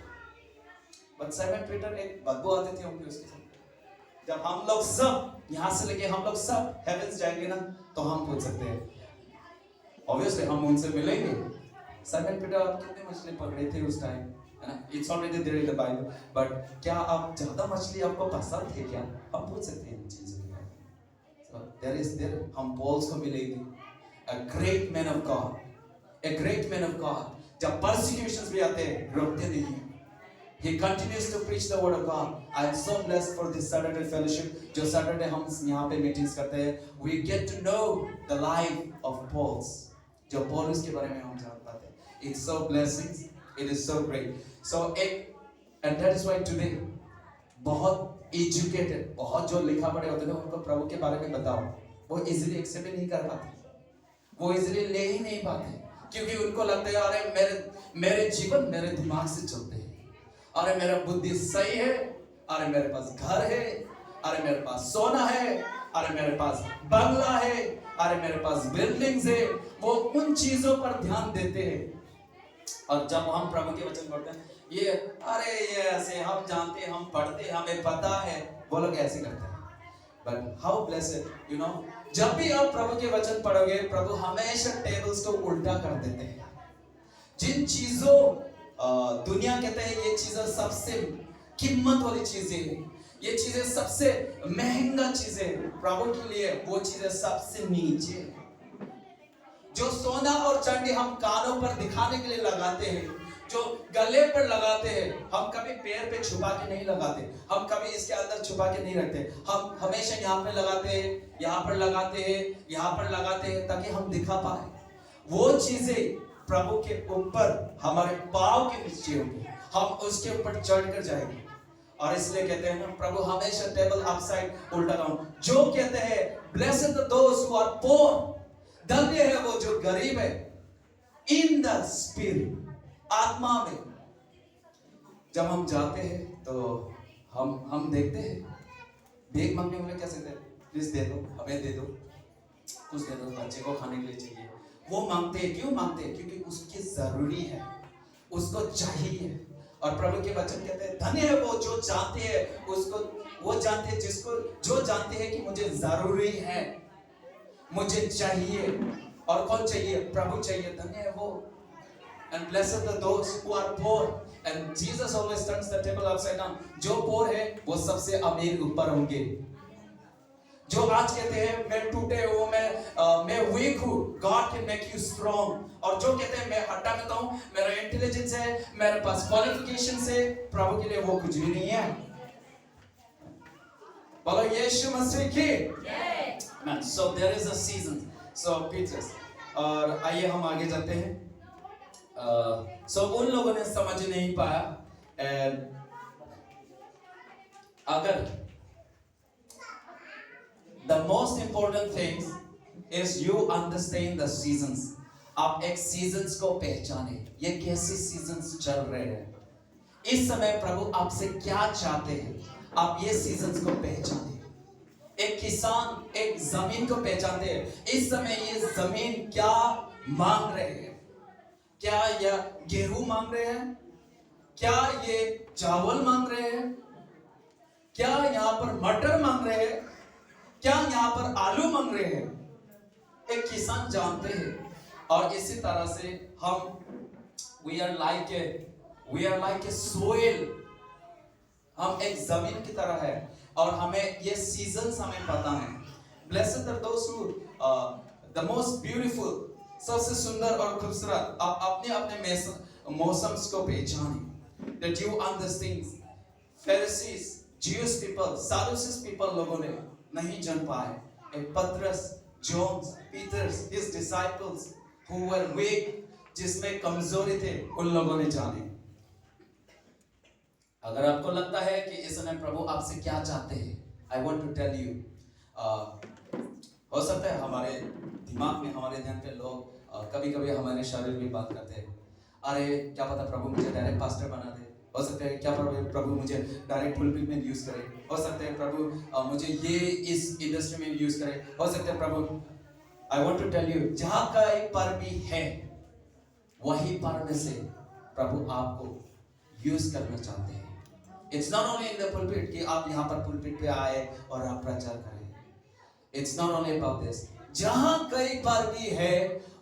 बट साइमन पीटर एक बदबू आती थी उनकी उसके साथ। जब हम लोग सब यहाँ से लेके हम लोग सब हेवेंस जाएंगे ना, तो हम पूछ सकते हैं, ऑब्वियसली हम उनसे मिलेंगे, साइमन पीटर आप कितने मछली पकड़े थे उस टाइम, है ना? It's already there in the Bible, but क्या आप ज्यादा मछली आपको पसंद थे क्या? हम पूछ सकते हैं इन चीजों के बारे में। सो देयर इज देयर, हम पॉल्स को मिलेंगे, a great man of God, जब persecutions भी आते हैं, रुकते नहीं। He continues to preach the word of God. I am so blessed for this Saturday fellowship. जो Saturday हम यहाँ पे meetings करते हैं, we get to know the life of Paul, जो पौलुस के बारे में हम जान पाते हैं। It's so blessing, it is so great. So and that is why today बहुत educated, बहुत जो लिखा पढ़े होते हैं, उनको प्रभु के बारे में बताओ, वो easily accept नहीं कर पाते, वो इजली ले ही नहीं पाते, क्योंकि उनको लगता है, अरे मेरे जीवन मेरे दिमाग से चलते हैं, अरे मेरा बुद्धि सही है, अरे मेरे पास घर है, अरे मेरे पास सोना है, अरे मेरे पास बंगला है, अरे मेरे पास बिल्डिंग्स है। वो उन चीजों पर ध्यान देते हैं। और जब हम प्रभु के वचन पढ़ते हैं, ये ऐसे हम जानते हैं, हम पढ़ते हैं, हमें पता है, वो लोग ऐसे करते हैं। But how blessed, you know, जब भी आप प्रभु के वचन पढ़ोगे, प्रभु हमेशा टेबल्स को उल्टा कर देते हैं। जिन चीजों दुनिया कहते हैं ये चीजें सबसे कीमत वाली चीजें, ये चीजें सबसे महंगा चीजें, प्रभु के लिए वो चीजें सबसे नीचे। जो सोना और चांदी हम कानों पर दिखाने के लिए लगाते हैं, जो गले पर लगाते हैं, हम कभी पैर पे छुपा के नहीं लगाते, हम कभी इसके अंदर छुपा के नहीं रखते, हम हमेशा यहाँ पे लगाते हैं, यहाँ पर लगाते हैं, यहाँ पर लगाते हैं, ताकि हम दिखा पाए। वो चीजें प्रभु के ऊपर हमारे पाँव के नीचे होंगी, हम उसके ऊपर चढ़कर जाएंगे। और इसलिए कहते हैं ना, प्रभु हमेशा टेबल अपसाइड उल्टा डाउन। जो कहते हैं blessed the those who are poor, धन्य है वो जो गरीब है, इन द स्पिरिट, आत्मा में। जब हम जाते हैं तो हम देखते हैं, भीख मांगने वाले क्या कहते हैं, प्लीज दे दो, हमें दे दो, कुछ दे दो, बच्चे को खाने के लिए चाहिए। वो मांगते हैं, क्यों मांगते हैं? क्योंकि उसकी जरूरी है, उसको चाहिए। और प्रभु के वचन कहते हैं धन्य है वो जो जानते हैं उसको, वो जानते हैं जिसको, जो जानते हैं कि मुझे जरूरी है, मुझे चाहिए। और कौन चाहिए? प्रभु चाहिए। धन्य है वो। And blessed are those who are poor. And Jesus always turns the table upside down. जो poor है वो सबसे अमीर ऊपर होंगे। जो आज कहते हैं मैं टूटे हूँ, मैं weak हूँ, God can make you strong. और जो कहते हैं मैं हट्टा करता हूँ, मेरा इंटेलिजेंस है, मेरे पास क्वालिफिकेशंस है, प्रभु के लिए वो कुछ भी नहीं है। बोलो यीशु मसीह की। Man, so there is a season. So Peters, और आइए हम आगे जाते हैं। So उन लोगों ने समझ नहीं पाया। अगर the most important thing is you understand the seasons. आप एक seasons को पहचाने, ये कैसे seasons चल रहे हैं, इस समय प्रभु आपसे क्या चाहते हैं, आप ये seasons को पहचाने। एक किसान एक जमीन को पहचानते हैं, इस समय ये जमीन क्या मांग रहे हैं, क्या यह गेहूं मांग रहे हैं, क्या ये चावल मांग रहे हैं, क्या यहाँ पर मटर मांग रहे हैं, क्या यहाँ पर आलू मांग रहे हैं। एक किसान जानते हैं। और इसी तरह से हम we are like a soil, हम एक जमीन की तरह है और हमें ये सीजन्स हमें पता है। Blessed are those who the most beautiful, सबसे सुंदर और खूबसूरत, आप अपने अपने मौसम को पहचाने। That you understand. Pharisees, Jewish people, Sadducees people लोगों ने नहीं जान पाए। एक पतरस, John, Peter, his disciples who were weak, जिसमें कमजोरी थे, उन लोगों ने जाने। अगर आपको लगता है कि इस समय प्रभु आपसे क्या चाहते हैं, I want to tell you, हो सकता है हमारे दिमाग में, हमारे ध्यान पे लोग कभी कभी हमारे शरीर में बात करते हैं, अरे क्या पता प्रभु मुझे डायरेक्ट पास्टर बना दे, हो सकता है क्या प्रभु मुझे डायरेक्ट पुलपिट में यूज करे, हो सकता है प्रभु मुझे ये इस इंडस्ट्री में यूज करे, हो सकता है प्रभु। I want to tell you, जहाँ कहीं पर भी है वही पर में से प्रभु आपको यूज करना चाहते हैं। It's not only in the pulpit कि आप यहाँ पर पुलपिट पे आए और आप प्रचार करें। It's not only about this. जहाँ कहीं पर भी है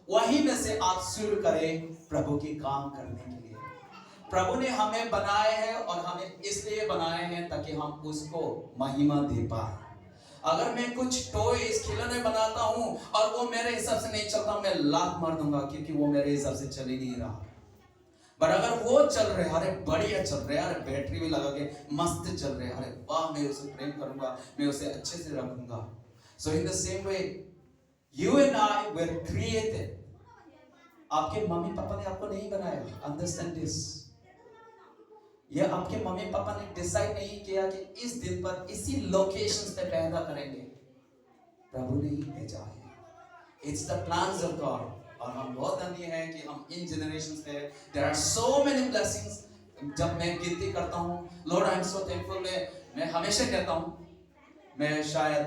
वहीं में से आप शुरू करें प्रभु की काम करने के लिए। प्रभु ने हमें बनाए हैं और हमें इसलिए बनाए हैं ताकि हम उसको महिमा दे पाए। अगर मैं कुछ टॉयज खिलौने बनाता हूँ और वो मेरे हिसाब से नहीं चलता, मैं लात मार दूंगा क्योंकि वो मेरे हिसाब से चल ही नहीं रहा। पर अगर वो चल रहे, अरे बढ़िया चल रहे, अरे बैटरी भी लगा के मस्त चल रहे, अरे वाह मैं उसे प्रेम करूंगा, मैं उसे अच्छे से रखूंगा। So in the same way, you and I were created. आपके मम्मी पापा ने आपको नहीं बनाया, understand this. ये आपके मम्मी पापा ने डिसाइड नहीं किया कि इस दिन पर इसी लोकेशन पे पैदा करेंगे, प्रभु ने ही भेजा है। It's the plans of God. और हम बहुत धन्य हैं कि हम इन जनरेशंस पे, there are so many blessings। जब मैं गिनती करता हूँ, Lord I am so thankful, मैं हमेशा कहता हूँ मैं शायद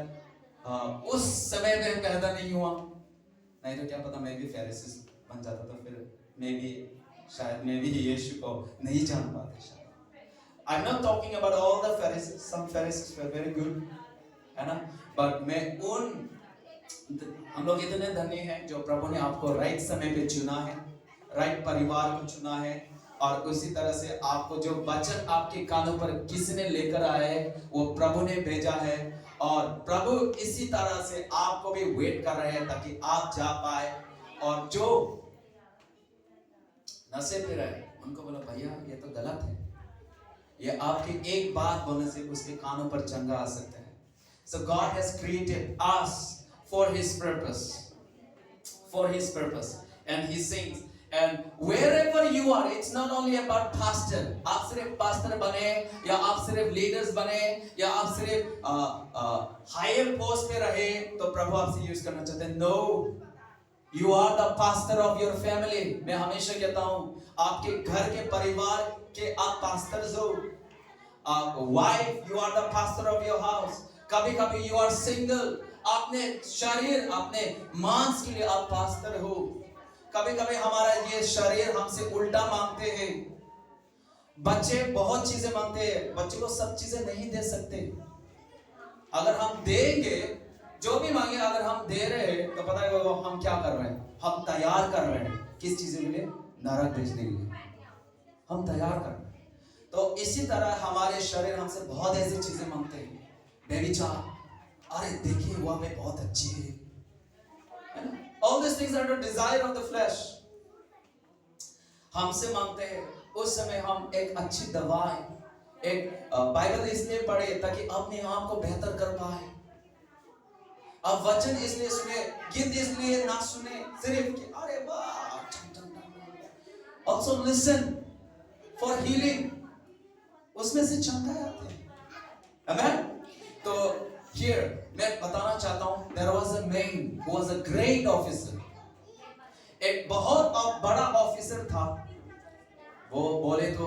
उस समय में पैदा नहीं हुआ, नहीं तो क्या पता मैं भी फैरिसी बन जाता, तो फिर शायद मैं भी यीशु को नहीं जान पाता शायद। I'm not talking about all the Pharisees, some Pharisees were very good, है ना, but मैं हम लोग इतने धन्य हैं जो प्रभु ने आपको राइट समय पे चुना है, राइट परिवार को चुना है, और उसी तरह से आपको जो वचन आपके कानों पर किसने लेकर आए वो प्रभु ने भेजा है, और प्रभु इसी तरह से आपको भी वेट कर रहे हैं ताकि आप जा पाए। और जो नशे पे रहे उनको बोलो भैया ये तो गलत है, ये आपकी एक बात बोलने से उसके कानों पर चंगा आ सकता है। So God has created us for His purpose, and He sings, and wherever you are, it's not only about pastor. आप सिर्फ pastor बने या आप सिर्फ leaders बने या आप सिर्फ higher post पे रहे तो प्रभु आपसे यूज करना चाहते हैं। No, you are the pastor of your family. मैं हमेशा कहता हूँ आपके घर के परिवार के आप pastors हो। Wife, you are the pastor of your house. कभी कभी यू आर सिंगल, अपने शरीर, अपने मांस के लिए आप पास्टर हो. कभी कभी हमारा ये शरीर हमसे उल्टा मांगते हैं. बच्चे बहुत चीजें मांगते हैं, बच्चे को सब चीजें नहीं दे सकते. अगर हम देंगे, जो भी मांगे अगर हम दे रहे हैं, तो पता है वो हम क्या कर रहे हैं, हम तैयार कर रहे हैं. किस चीज के लिए? नरक भेजने के लिए हम तैयार कर रहे हैं. तो इसी तरह हमारे शरीर हमसे बहुत ऐसी चीजें मांगते हैं. व्यभिचार, अरे देखिए वहां पे बहुत अच्छी है. All these things are the desire of the flesh. हमसे मांगते हैं. उस समय हम एक अच्छी दवाई, एक बाइबल इसलिए पढ़े ताकि अपने आप को बेहतर कर पाए. अब वचन इसलिए सुने, गीत इसलिए ना सुने सिर्फ कि अरे वाह. Also listen for healing. उसमें से चमत्कार आते हैं. Amen. तो here मैं बताना चाहता हूं, there was a man who was a great officer. एक बहुत बड़ा ऑफिसर था. वो बोले तो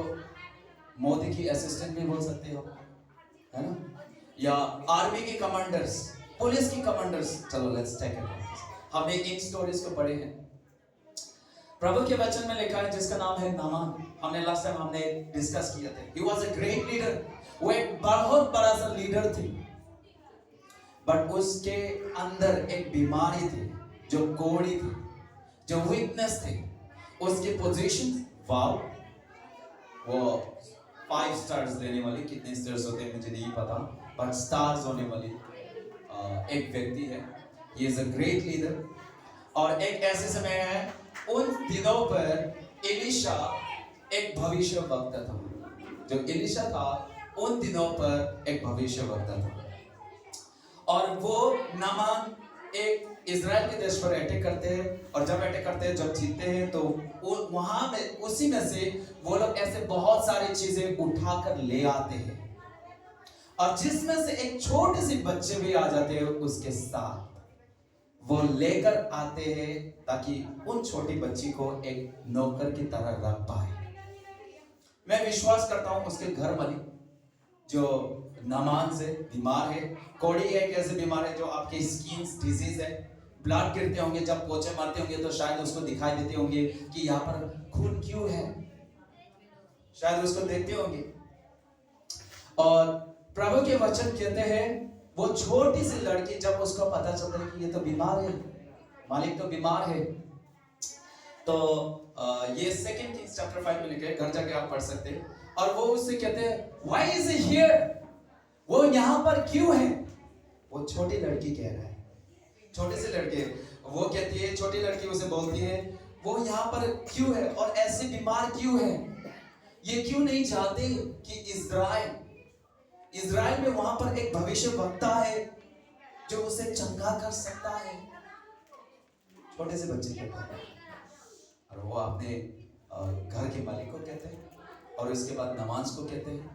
मोदी की असिस्टेंट भी बोल सकते हो, है ना, या आर्मी के कमांडर्स, पुलिस की कमांडर्स. चलो लेट्स टेक इट. हमने इन स्टोरीज को पढ़े हैं. प्रभु के वचन में लिखा है जिसका नाम है नामान. हमने लास्ट टाइम हमने डिस्कस किया था. He was a great leader. वो एक बहुत बड़ा सा लीडर थे, बट उसके अंदर एक बीमारी थी, जो कोड़ी थी, जो वीकनेस थी. उसकी पोजीशन, वाव, वो 5 स्टार्स देने वाली, कितने स्टार्स होते हैं मुझे नहीं पता, बट स्टार्स होने वाली एक व्यक्ति है. He is a great leader. और एक ऐसे समय है, उन दिनों पर एलिशा एक भविष्य वक्ता था. जो एलिशा था उन दिनों पर एक भविष्य वक्ता था. और वो नामान एक इजराइल के देश पर अटैक करते हैं. और जब अटैक करते हैं, जब जीतते हैं, तो वहां में उसी में से वो लोग ऐसे बहुत सारी चीजें उठाकर ले आते हैं. और जिसमें से एक छोटे से बच्चे भी आ जाते हैं उसके साथ. वो लेकर आते हैं ताकि उन छोटी बच्ची को एक नौकर की तरह रख पाए. मैं विश्वास करता हूं उसके घर वाली जो नामान से बीमार है. कोड़ी एक ऐसे बीमार है जो आपके स्किन डिजीज है. ब्लड गिरते होंगे, जब पोछे मारते होंगे तो शायद उसको दिखाई देते होंगे कि यहाँ पर खून क्यों है, शायद उसको देखते होंगे. और प्रभु के वचन कहते हैं वो छोटी सी लड़की, जब उसको पता चलता है कि ये तो बीमार है, मालिक तो बीमार है, तो ये 2 Kings chapter 5 में लिखे, घर जाके आप पढ़ सकते हैं. और वो उससे कहते हैं why is he here? वो यहाँ पर क्यों है? वो छोटी लड़की कह रहा है, छोटे से लड़के. वो कहती है, छोटी लड़की उसे बोलती है वो यहाँ पर क्यों है और ऐसे बीमार क्यों है? ये क्यों नहीं चाहते कि इज़राइल में वहां पर एक भविष्य वक्ता है जो उसे चंगा कर सकता है? छोटे से बच्चे कहते हैं. और वो अपने घर के मालिक को कहते हैं, और इसके बाद नमाज को कहते हैं.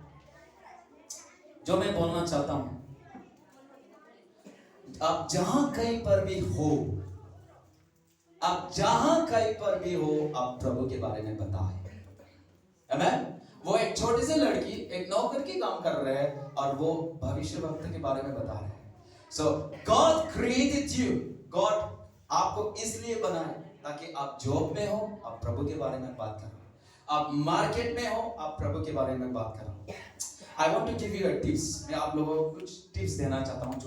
जो मैं बोलना चाहता हूं, आप जहां कहीं पर भी हो, आप जहां कहीं पर भी हो, आप प्रभु के बारे में बताएं. आमेन. वो एक छोटी सी लड़की एक नौकर की काम कर रहे हैं और वो भविष्य वक्त के बारे में बता रहे हैं. सो गॉड क्रिएटेड यू. गॉड आपको इसलिए बनाए ताकि आप जॉब में हो, आप प्रभु के बारे में बात करो. आप मार्केट में हो, आप प्रभु के बारे में बात करो. I want to give you a tips. मैं आप लोगों को कुछ टिप्स देना चाहता हूं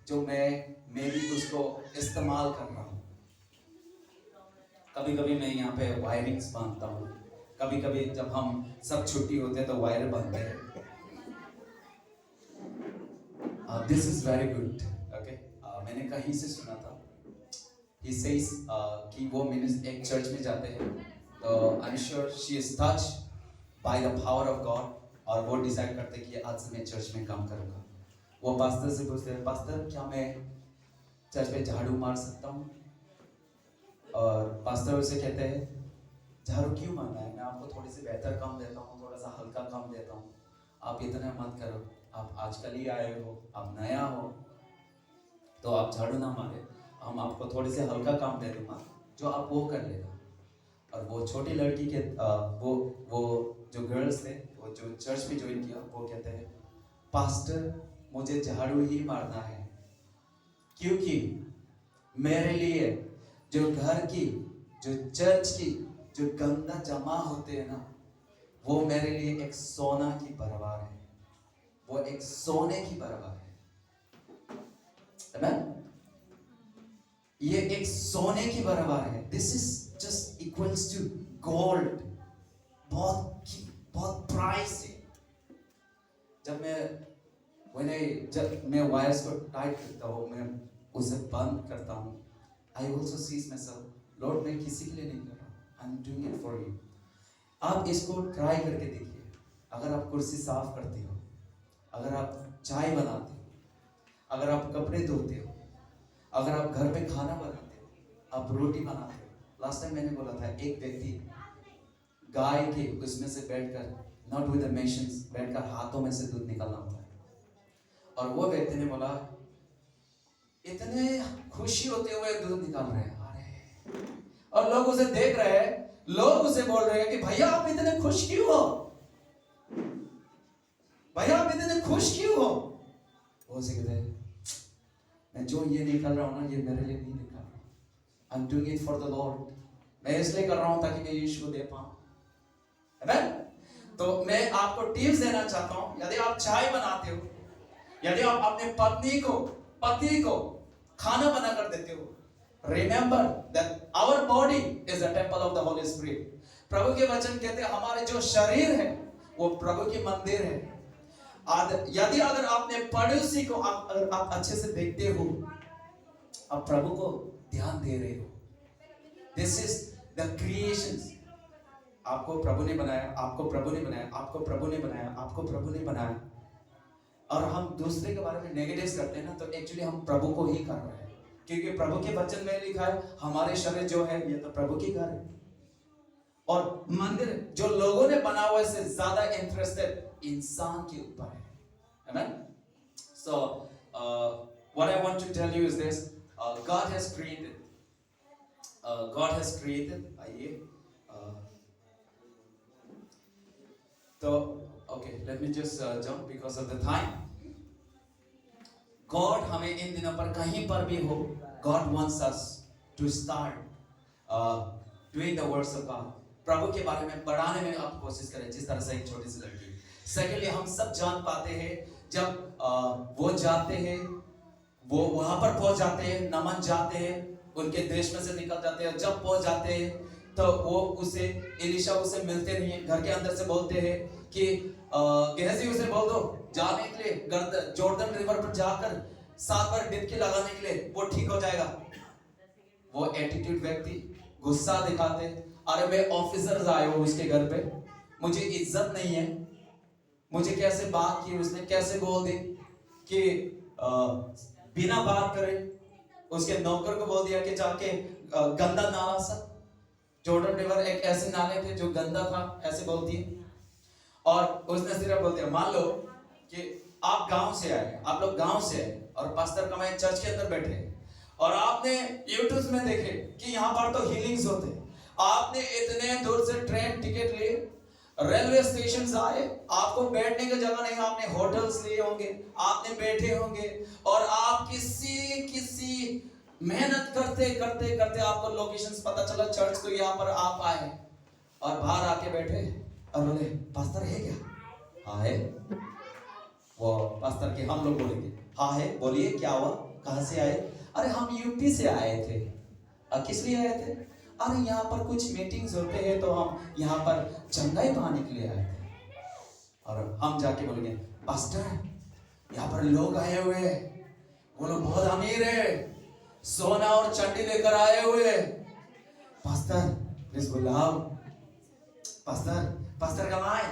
जो मैं भी उसको इस्तेमाल कर रहा हूं. कभी कभी मैं यहाँ पे वायरिंग्स बांधता हूँ. कभी कभी जब हम सब छुट्टी होते हैं तो वायर बांधते हैं. This is very good. Okay, मैंने कहीं से सुना था. He says कि वो एक चर्च में जाते हैं, तो I am sure she is touched by the power of God. और वो डिसाइड करते हैं कि आज से मैं चर्च में काम करूंगा. वो पास्टर से पूछते हैं, पास्टर क्या मैं चर्च में झाड़ू मार सकता हूँ? और पास्टर उसे कहते हैं, झाड़ू क्यों मारना है, मैं आपको थोड़ी सी बेहतर काम देता हूँ, थोड़ा सा हल्का काम देता हूँ. आप इतना मत करो, आप आजकल ही आए हो, आप नया हो, तो आप झाड़ू ना मारे, हम आपको थोड़ी सी हल्का काम दे दूंगा जो आप वो कर लेगा. और वो छोटी लड़की के वो जो गर्ल्स थे वो वो जो चर्च में ज्वाइन किया, वो कहते हैं पास्टर मुझे झाड़ू ही मारना है, क्योंकि मेरे लिए जो घर की, जो चर्च की जो गंदा जमा होते हैं ना, वो मेरे लिए एक सोना की बराबर है, वो एक सोने की बराबर है। आमेन? ये एक सोने की बराबर है। This is just equals to gold. बहुत प्राइस है। जब मैं वायर्स को टाइट करता हूँ, मैं उसे बंद करता हूँ, I also sees myself, Lord मैं किसी के लिए नहीं कर रहा, I am doing it for you. आप इसको ट्राई करके देखिए। अगर आप कुर्सी साफ करते हो, अगर आप चाय बनाते हो, अगर आप कपड़े धोते हो, अगर आप घर पे खाना बनाते हो, आप रोटी बनाते हो। लास्ट टाइम मैंने बोला था, एक व्यक्ति गाय के उसमें से बैठकर, नॉट विद द मशीन्स, बैठकर हाथों में से दूध निकालना होता है। और वो व्यक्ति ने बोला, इतने खुशी होते हुए दूध निकाल रहे हैं, अरे, और लोग उसे देख रहे हैं, लोग उसे बोल रहे हैं कि भैया आप इतने खुश क्यों हो, भैया आप इतने खुश क्यों हो। वो उसे कहते हैं, मैं जो ये निकाल रहा हूं ना, ये मेरे लिए नहीं निकाल रहा, I am doing it for the Lord. मैं इसलिए कर रहा हूं ताकि मैं यीशु को दे पाऊं। आमेन? तो मैं आपको टिप्स देना चाहता हूं। यदि आप चाय बनाते हो, यदि आप अपने पति को खाना बना कर देते हो, remember that our body is a temple of the Holy Spirit. प्रभु के वचन कहते हैं हमारे जो शरीर है वो प्रभु की मंदिर है। यदि अगर आपने पड़ोसी को आप अच्छे से देखते हो, आप प्रभु को ध्यान दे रहे हो। This is the creations. आपको प्रभु ने बनाया, आपको प्रभु ने बनाया, आपको प्रभु ने बनाया, आपको प्रभु ने बनाया। और हम दूसरे के बारे में नेगेटिव करते हैं ना, तो एक्चुअली हम प्रभु को ही कर रहे हैं, क्योंकि प्रभु के वचन में लिखा है हमारे शरीर जो है ये तो प्रभु की घर है। और मंदिर जो लोगों ने बना हुआ से ज्यादा इंटरेस्टेड इंसान के ऊपर है। Amen? So what I want to tell you is this, God has created आइए, तो okay, let me just jump because of the time. God हमें इन दिनों पर कहीं पर भी हो, God wants us to start doing the works of God. प्रभु के बारे में बढ़ाने में आप कोशिश करें, जिस तरह से एक छोटी सी लड़की। सेकेंडली, हम सब जान पाते हैं जब वो जाते हैं, वो वहां पर पहुंच जाते हैं, नमन जाते हैं, उनके देश में से निकल जाते हैं। जब पहुंच जाते हैं तो वो एलिशा उसे मिलते नहीं है, घर के अंदर से बोलते हैं कि गेहजी उसे बोल दो जाने के लिए, जॉर्डन रिवर पर जाकर 7 बार डुबकी लगाने के लिए, वो ठीक हो जाएगा। वो एटीट्यूड व्यक्ति गुस्सा दिखाते, अरे मैं ऑफिसर्स आए हो उसके घर पे, मुझे इज्जत नहीं है, मुझे कैसे बात की उसने, कैसे बोल दी कि बिना बात करे उसके नौकर को बोल दिया कि जाके गंदा नाला सा, जॉर्डन रिवर एक ऐसे नाले थे जो गंदा था, ऐसे बोलती है। और उसने सिर्फ बोल दिया, मान लो कि आप गांव से आए, आप लोग गांव से आए और पास्टर कमाए चर्च के अंदर बैठे, और आपने यूट्यूब में देखे कि यहाँ पर तो हीलिंग्स होते, आपने इतने दूर से ट्रेन टिकट लिए, रेलवे स्टेशन आए, आपको बैठने की जगह नहीं, आपने होटल्स लिए होंगे, आपने बैठे होंगे, और आप किसी मेहनत करते करते करते आपको लोकेशंस पता चला, चर्च तो यहाँ पर आप आए, और बाहर आके बैठे और बोले पास्टर है क्या? हाँ है। वो पास्टर के हम लोग बोलेंगे हाँ है, बोलिए क्या हुआ, कहाँ से आए? अरे हम यूपी से आए थे। किस लिए आए थे? अरे यहाँ पर कुछ मीटिंग्स होते हैं तो हम यहाँ पर चंगाई पाने के लिए आए थे। और हम जाके बोलेंगे पास्टर यहाँ पर लोग आए हुए हैं, वो लोग बहुत अमीर है, सोना और चांदी लेकर आए हुए, पास्टर प्लीज बुलाओ, पास्टर कमाए।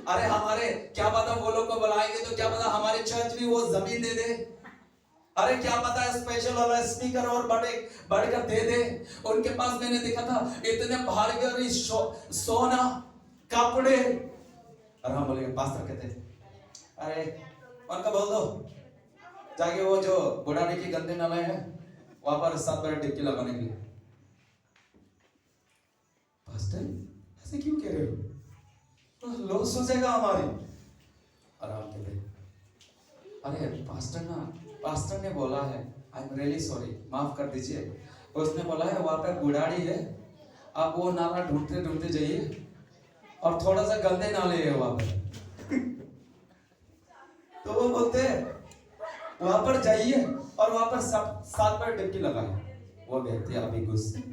अरे हमारे क्या पता वो लोग को बुलाएंगे तो क्या पता हमारे चर्च भी वो जमीन दे दे, अरे क्या पता स्पेशल वाला स्पीकर और बढ़कर दे दे। उनके पास मैंने देखा था इतने भारी सोना कपड़े, और हम बोलेंगे पास्टर कहते अरे उनका बोल दो जाके वो जो बुढ़ाने की गंदे नाले हैं वहां पर 7 बार डुबकी लगाने के लिए। पास्टर ऐसे क्यों कह रहे हो? तो लॉस हो जाएगा हमारी। और हम कहते अरे पास्टर ने बोला है, आई एम रियली सॉरी, माफ कर दीजिए, उसने बोला है वहां पे बुढ़ाड़ी है, आप वो नाला ढूंढते ढूंढते जाइए और थोड़ा सा गंदे नाले है वहां पे। तो वो बोलते हैं वहां पर जाइए और वहां पर 7 बार डुबकी लगाए। वो व्यक्ति अभी गुस्से,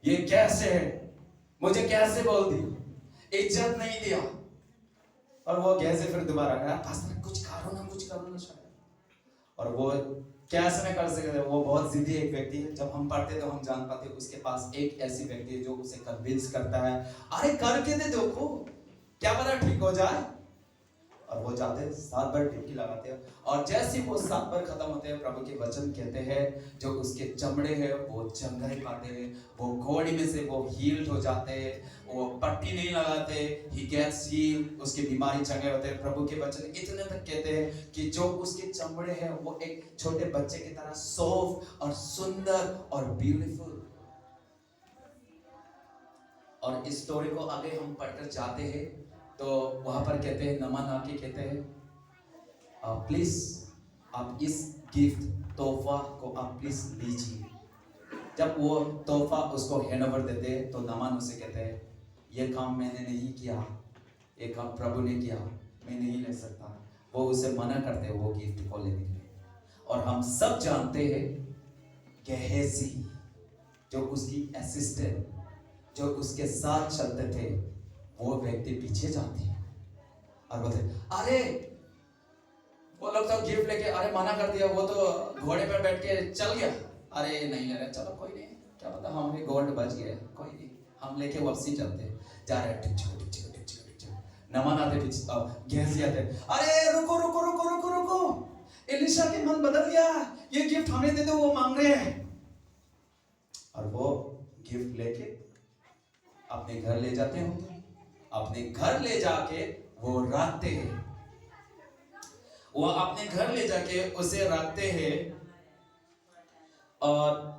ये कैसे है, मुझे कैसे बोल दी, इज्जत नहीं दिया। और वो कैसे फिर दोबारा कहा पास्टर कुछ करो ना शायद। और वो कैसे में कर सकते, वो बहुत जिद्दी एक व्यक्ति है। जब हम पढ़ते तो हम जान पाते उसके पास एक ऐसी व्यक्ति है जो उसे कन्विंस करता है, अरे करके दे देखो, क्या पता ठीक हो जाए। और वो जाते 7 बार डुबकी लगाते हैं, और जैसे वो 7 बार खत्म होते हैं, प्रभु के वचन कहते हैं जो उसके चमड़े हैं वो चंगाई पाते हैं, वो घोड़ी में से वो हील्ड हो जाते हैं, वो पट्टी नहीं लगाते, ही गेट्स हील्ड, उसकी बीमारी चंगे होते हैं। प्रभु के वचन इतने तक कहते हैं कि जो उसके चमड़े हैं वो एक छोटे बच्चे की तरह सॉफ्ट और सुंदर और ब्यूटीफुल। और इस स्टोरी को आगे हम पढ़कर जाते हैं तो वहां पर कहते हैं, नमन आके कहते हैं प्लीज आप इस गिफ्ट तोहफा को आप प्लीज लीजिए। जब वो तोहफा उसको हैंडओवर देते हैं तो नमन उसे कहते हैं ये काम मैंने नहीं किया, ये काम प्रभु ने किया, मैं नहीं ले सकता। वो उसे मना करते हैं वो गिफ्ट को लेने के लिए। और हम सब जानते हैं गेहजी जो उसकी असिस्टेंट, जो उसके साथ चलते थे, वो व्यक्ति पीछे जाते हैं और बोलते अरे वो लोग तो गिफ्ट लेके, अरे मना कर दिया, वो तो घोड़े पर बैठ के चल गया, अरे नहीं ले रहे, चलो कोई नहीं, क्या पता हमें गोल्ड बच गया, कोई नहीं, हम लेके वापसी चलते जा रहे हैं। नमन आते गेहजी आते, अरे रुको रुको रुको रुको रुको, एलिशा के मन बदल गया, ये गिफ्ट हमें दे दो, वो मांग रहे हैं। और वो गिफ्ट लेके अपने घर ले जाते होंगे, अपने घर ले जाके वो रखते हैं, वो अपने घर ले जाके उसे रखते हैं। और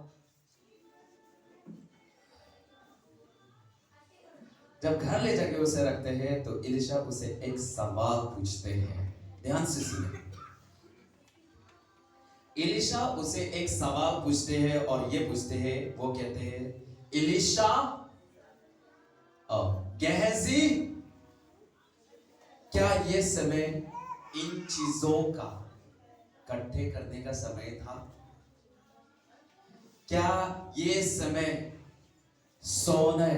जब घर ले जाके उसे रखते हैं तो एलिशा उसे एक सवाल पूछते हैं, ध्यान से सुनिए। एलिशा उसे एक सवाल पूछते हैं और ये पूछते हैं, वो कहते हैं एलिशा गेहजी क्या ये समय इन चीजों का इकट्ठे करने का समय था? क्या ये समय सोने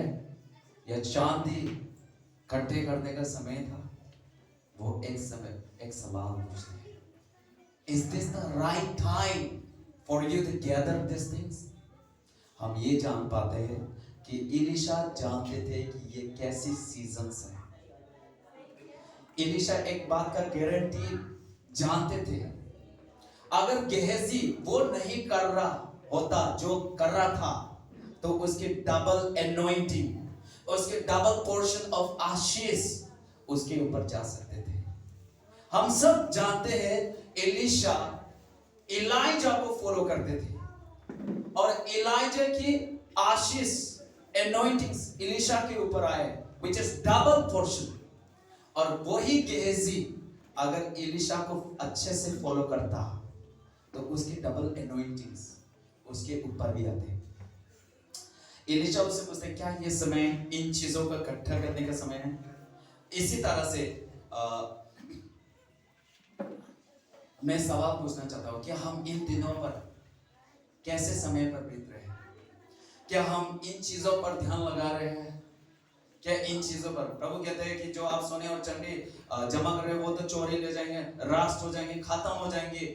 या चांदी इकट्ठे करने का समय था? वो एक सवाल पूछते हैं, is this the right time for you to gather this things? हम ये जान पाते हैं कि एलिशा जानते थे कि ये कैसी सीजन्स है। एलिशा एक बात का गारंटी जानते थे, अगर गेहजी वो नहीं कर रहा होता जो कर रहा था तो उसके डबल एनॉइंटिंग, उसके डबल पोर्शन ऑफ आशीष उसके ऊपर जा सकते थे। हम सब जानते हैं एलिशा एलाइजा को फॉलो करते थे और एलाइजा की आशीष एनॉइंटिंग्स एलिशा के ऊपर आए, which is double portion। और वही गेहजी अगर एलिशा को अच्छे से फॉलो करता तो उसकी डबल एनॉइंटिंग्स उसके ऊपर भी आते। एलिशा उससे पूछते क्या ये समय इन चीजों का इकट्ठा करने का समय है? इसी तरह से मैं सवाल पूछना चाहता हूं, क्या हम इन दिनों पर कैसे समय पर बीत रहे हैं? क्या हम इन चीजों पर ध्यान लगा रहे हैं? क्या इन चीजों पर प्रभु कहते हैं कि जो आप सोने और चांदी जमा कर रहे हो वो तो चोरी ले जाएंगे, रास्ट हो जाएंगे, खत्म हो जाएंगे,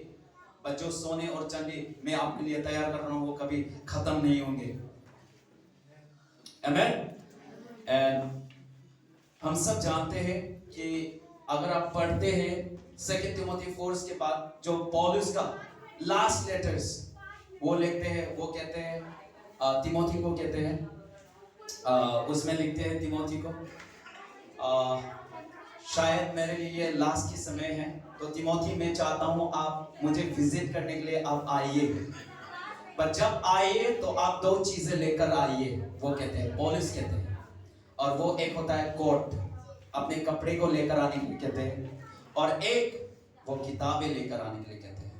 पर जो सोने और चांदी मैं आपके लिए तैयार कर रहा हूं वो कभी खत्म नहीं होंगे। आमेन। एंड हम सब जानते हैं कि अगर आप पढ़ते हैं 2 तिमोथी 4 के बाद जो पौलुस का लास्ट लेटर्स वो लिखते हैं, वो कहते हैं तिमोथी को कहते हैं, उसमें लिखते हैं तिमोथी को शायद मेरे लिए ये लास्ट की समय है, तो तिमोथी मैं चाहता हूँ आप मुझे विजिट करने के लिए आप आइए, पर जब आइए तो आप 2 चीजें लेकर आइए, वो कहते हैं, पौलुस कहते हैं, और वो एक होता है कोट, अपने कपड़े को लेकर आने के लिए कहते हैं, और एक वो किताबें लेकर आने के लिए कहते हैं,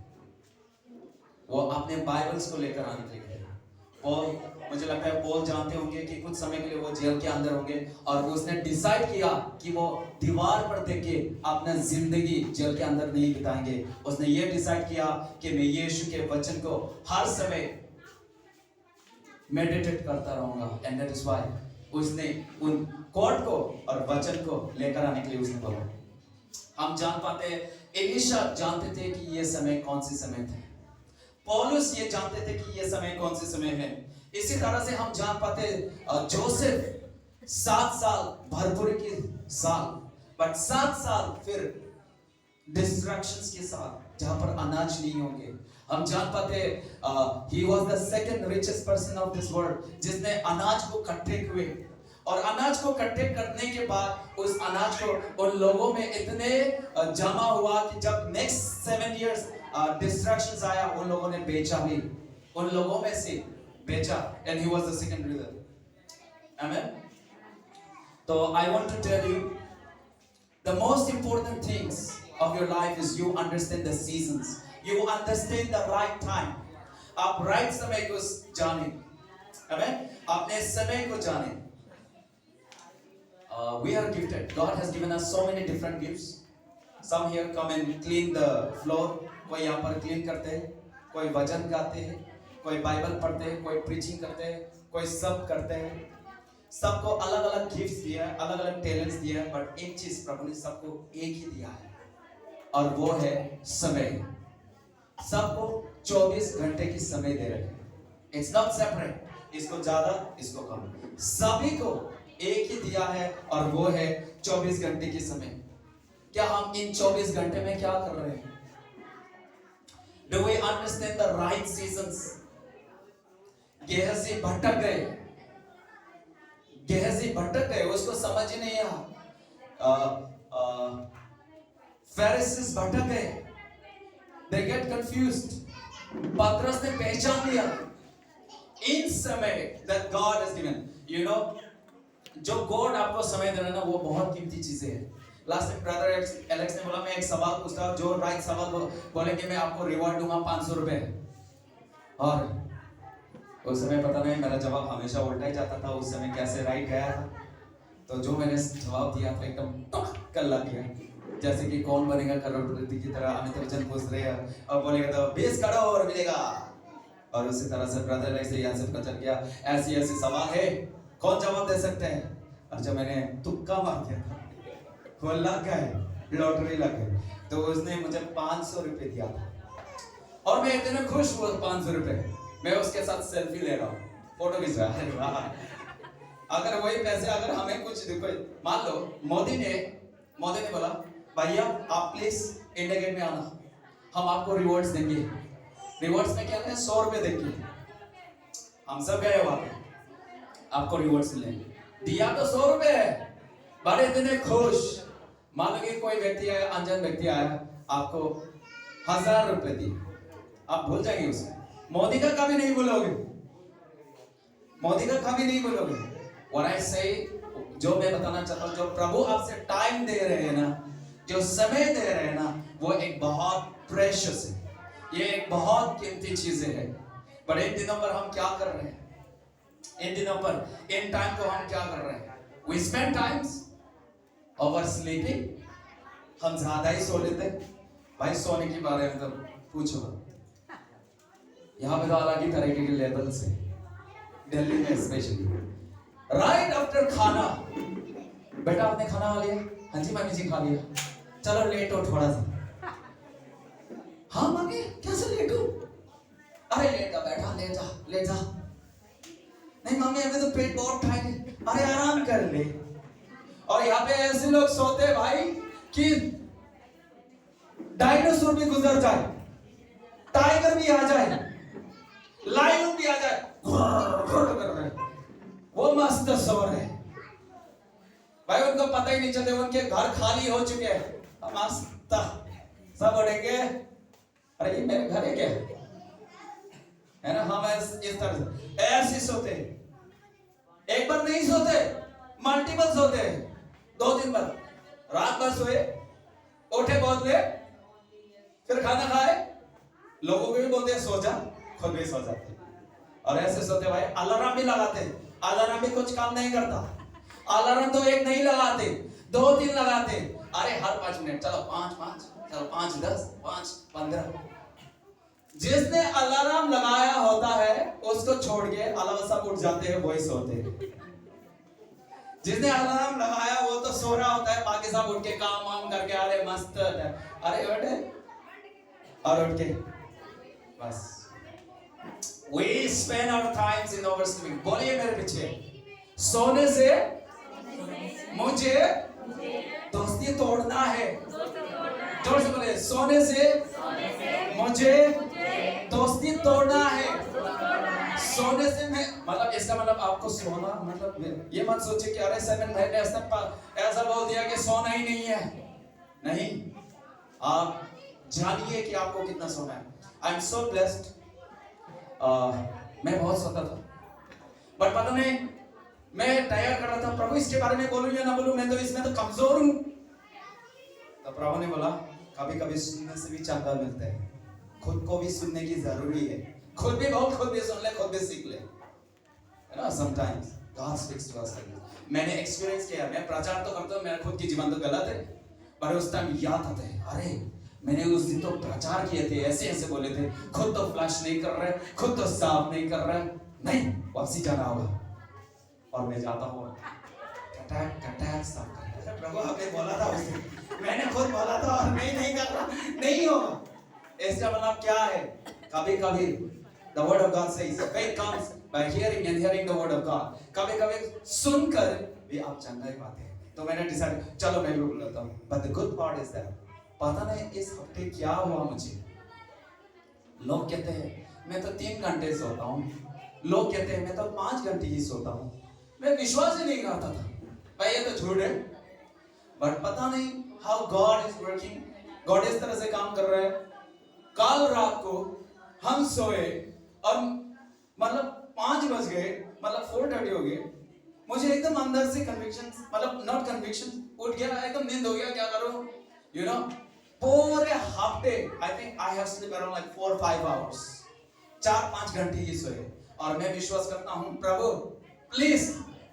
वो अपने बाइबल्स को लेकर आने के लिए कहते हैं। पॉल, मुझे लगता है पॉल जानते होंगे कि कुछ समय के लिए वो जेल के अंदर होंगे, और उसने डिसाइड किया कि वो दीवार पर देख के अपना जिंदगी जेल के अंदर नहीं बिताएंगे। उसने ये डिसाइड किया कि मैं यीशु के वचन को हर समय मेडिटेट करता रहूंगा, एंड दैट इज व्हाई उसने उन कोड को और वचन को लेकर आने के लिए उसने बोला। हम जान पाते हैं एलीशा जानते थे कि ये समय कौन सी समय थे, पौलुस ये जानते थे कि ये समय कौन से समय है। इसी तरह से हम जान पाते जोसेफ 7 साल भरपूर के साल, बट 7 साल फिर डिस्ट्रैक्शंस के साथ जहां पर अनाज नहीं होंगे। हम जान पाते ही was the second richest person of this world, जिसने अनाज को इकट्ठे हुए, और अनाज को इकट्ठे करने के बाद उस अनाज को उन लोगों में इतने जमा हुआ कि जब नेक्स्ट 7 इयर्स डिस्ट्रैक्शंस आया, उन लोगों ने बेचा भी, उन लोगों में से बेचा, and he was the second reason. आमेन। तो I want to tell you the most important things of your life is you understand the seasons, you understand the right time। आप right समय को जाने, amen, अपने समय को जाने। We are gifted, God has given us so many different gifts। Some here come and clean the floor, कोई यहाँ पर क्लीन करते हैं, कोई वचन गाते हैं, कोई बाइबल पढ़ते हैं, कोई प्रीचिंग करते हैं, कोई सब करते हैं। सबको अलग अलग गिफ्ट्स दिया है, अलग अलग टैलेंट्स दिया है, बट एक चीज प्रभु ने सबको एक ही दिया है, और वो है समय। सबको 24 घंटे की समय दे रहे हैं। इट्स नॉट सेपरेट, इसको ज्यादा इसको कम, सभी को एक ही दिया है, और वो है 24 घंटे की समय। क्या हम इन 24 घंटे में क्या कर रहे हैं? Do we understand the right seasons? गेहजी भटक गए, गेहजी भटक गए, उसको समझ ही नहीं आया। फरीसीज भटक गए, they get confused। पतरस ने पहचान लिया इन समय that God has given, you know, जो गॉड आपको समय दे रहा है ना, वो बहुत कीमती चीजें हैं। लास्ट टाइम ब्रदर एलेक्स ने बोला मैं एक सवाल पूछता हूँ, जो राइट सवाल बोलेंगे मैं आपको रिवॉर्ड दूंगा 500 रुपए, और उस समय पता नहीं मेरा जवाब हमेशा उल्टा ही जाता था। उस समय कैसे राइट गया था, तो जो मैंने जवाब दिया था एकदम टक कर लग गया, जैसे कि कौन बनेगा करोड़पति की तरह अमिताभ बच्चन पूछ रहे हैं, और बोलेगा तो 20 करोड़ मिलेगा, और उसी तरह से ब्रदर एलेक्स से आंसर पता चल गया ऐसी ऐसी सवाल है, कौन जवाब दे सकते हैं। और जब मैंने तुक्का मार दिया था, वो लग गए, लॉटरी लग गई, तो उसने मुझे 500 रुपए दिया था, और मैं इतने खुश हुआ 500 रुपए, मैं उसके साथ सेल्फी ले रहा हूँ, फोटो खिंचवा रहा हूं। अगर वही पैसे अगर हमें कुछ देखो, मान लो मोदी ने बोला भैया आप प्लीज इंडिया गेट में आना, हम आपको रिवॉर्ड्स देंगे। रिवॉर्ड्स में क्या है? 100 रुपए देंगे। हम सब गए वहां पे, आपको रिवॉर्ड्स मिलेंगे। दिया तो 100 रुपए है, बड़े इतने खुश। मान लो कि कोई व्यक्ति आया, अनजान व्यक्ति आया, आपको 1000 रुपए दिए, आप भूल जाएंगे उसे। मोदी का कभी नहीं भूलोगे, मोदी का कभी नहीं भूलोगे। What I say, जो मैं बताना चाहता हूँ, जो प्रभु आपसे टाइम दे रहे हैं ना, जो समय दे रहे हैं ना, वो एक बहुत प्रेशियस है, ये एक बहुत कीमती चीजें है। पर इन दिनों पर हम क्या कर रहे हैं? इन दिनों पर इन टाइम को हम क्या कर रहे हैं? We spend times over sleeping। हम ज्यादा ही सो लेते हैं। भाई सोने के बारे में तो पूछो, यहाँ पे तो अलग ही तरीके के लेवल से, दिल्ली में स्पेशली राइट आफ्टर खाना, बेटा आपने खाना खा लिया? हाँ जी मम्मी जी खा लिया। चलो लेट हो थोड़ा सा। हाँ मम्मी कैसे लेट हो? अरे लेट बैठा, ले जा। नहीं मम्मी अभी तो पेट बहुत टाइट है। अरे आराम कर ले। और यहाँ पे ऐसे लोग सोते भाई कि डायनासोर भी गुजर जाए, टाइगर भी आ जाए, लायन भी आ जाए, वो मस्त सो रहे भाई, उनको पता ही नहीं चलते, उनके घर खाली हो चुके हैं, मस्त सब उड़ेंगे। अरे ये मेरे घर है क्या? है ना, हम इस तरह से ऐसे सोते हैं। एक बार नहीं सोते, मल्टीपल सोते हैं, 2 दिन बाद रात भर सोए, उठे बहुत लेट, फिर खाना खाए, लोगों को भी बोलते हैं सो जा, खुद भी सो जाते। और ऐसे सोते भाई, अलार्म भी लगाते, अलार्म भी कुछ काम नहीं करता। अलार्म तो एक नहीं लगाते, 2-3 लगाते। अरे हर 5 मिनट, चलो 5-5, चलो 5-10, 5-15। जिसने अलार्म लगाया होता है उसको छोड़ के अलावा सब उठ जाते हैं, वही सोते हैं। जिसने अलार्म लगाया वो तो सो रहा होता है, बाकी सब उठ के काम वाम करके अरे मस्त है, अरे उठे और उठ के बस। We spend our times in oversleeping. बोलिए मेरे पीछे, सोने से मुझे दोस्ती तोड़ना है। जोर से बोले, सोने से मुझे दोस्ती तोड़ना है। सोने से मैं मतलब इसका मतलब आपको सोना मतलब ये मत सोचे कि अरे 7 भाई ने ऐसा बोल दिया कि सोना ही नहीं है। नहीं, आप जानिए कि आपको कितना सोना है। I am so blessed. मैं बहुत सोता था, बट पता नहीं मैं तैयार कर रहा था, प्रभु इसके बारे में बोलूं या ना बोलूं, मैं तो इसमें तो कमजोर हूं। तो प्रभु ने बोला कभी कभी सुनने से भी चंगा मिलता है, खुद को भी सुनने की जरूरी है। खुद भी सुन ले, खुद भी सीख ले, है ना। Sometimes God speaks to us. मैंने एक्सपीरियंस किया, मैं प्रचार तो करता हूं, मेरा खुद की जीवन तो गलत है, पर उस टाइम याद आता है, अरे मैंने उस दिन तो प्रचार किए थे, ऐसे ऐसे बोले थे, खुद तो फ्लश नहीं कर रहे, खुद तो साफ नहीं कर रहे, नहीं वापसी जाना होगा। और मैं जाता हूँ, कटाक साफ कर रहा। प्रभु आपने बोला था उस दिन, मैंने खुद बोला था और मैं नहीं कर रहा, नहीं होगा। इसका मतलब क्या है? कभी कभी the word of God says faith comes by hearing and hearing the word of God. कभी कभी सुनकर भी आप चंगा ही पाते हैं। तो मैंने डिसाइड, चलो मैं भी बोल लेता हूँ। But the good part is that पता नहीं इस हफ्ते क्या हुआ मुझे। लोग कहते हैं मैं तो 3 घंटे सोता हूँ, लोग कहते हैं मैं तो 5 घंटे ही सोता हूँ। मैं विश्वास ही नहीं करता था भाई, ये तो झूठ है। बट पता नहीं how God is working, God इस तरह से काम कर रहा है। कल रात को हम सोए और मतलब 5 बज गए, मतलब 4:30 हो गए। मुझे एकदम अंदर से कन्विक्शन, मतलब नॉट कन्विक्शन, उठ गया, एकदम नींद हो गया, क्या करूं, यू नो। पूरे हफ्ते I think I have sleep around like 4-5 hours, 4-5 घंटे ही सोए। और मैं विश्वास करता हूं प्रभु प्लीज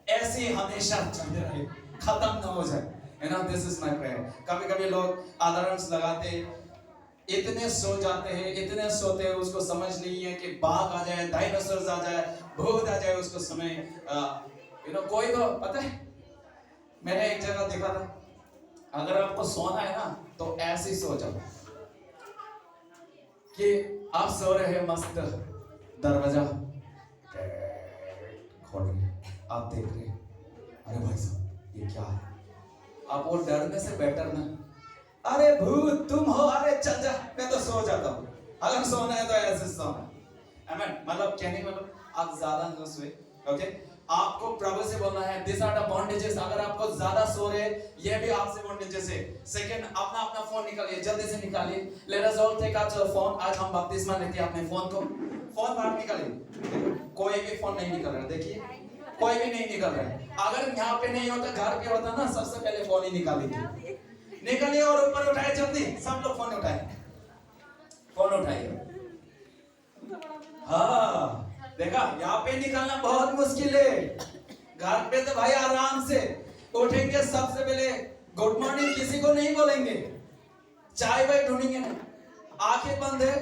ऐसे हमेशा चलते रहे, खत्म ना हो जाए, you know. This is my prayer. कभी कभी लोग अलार्म्स लगाते, इतने सो जाते हैं, इतने सोते हैं, उसको समझ नहीं है कि बाघ आ जाए, डायनासोर आ जाए, भूत आ जाए, उसको समय यू नो। कोई तो पता है, मैंने एक जगह देखा था, अगर आपको सोना है ना तो ऐसे ही सो जाओ कि आप सो रहे हैं, मस्त दरवाजा खोल रहे, आप देख रहे हैं, अरे भाई साहब ये क्या है। आप वो डरने से बेटर ना, अरे भूत तुम हो, अरे चल जा, मैं तो सो जाता हूँ। अगर सोना है तो ऐसे सोना। आमीन। मतलब कहने मतलब आप ज्यादा न सोए, ओके। आपको प्रभु से बोलना है दिस आर द बॉन्डेजेस। अगर आपको ज्यादा सो रहे, ये भी आपसे बॉन्डेजेस है। सेकंड, अपना फोन निकालिए, जल्दी से निकालिए। Let us all take out your phone. आज हम बपतिस्मा लेते हैं अपने फोन बाहर निकालिए। कोई भी फोन नहीं निकल रहा, देखिए कोई भी नहीं निकल रहा है। अगर यहाँ पे नहीं होता, घर पे होता ना, सबसे पहले फोन ही निकालिए और ऊपर उठाए, जल्दी सब लोग फोन उठाइए। हाँ देखा, यहाँ पे निकलना बहुत मुश्किल है। घर पे तो भाई आराम से उठेंगे, सबसे पहले गुड मॉर्निंग किसी को नहीं बोलेंगे, चाय भाई ढूंढेंगे, आंखें बंद है,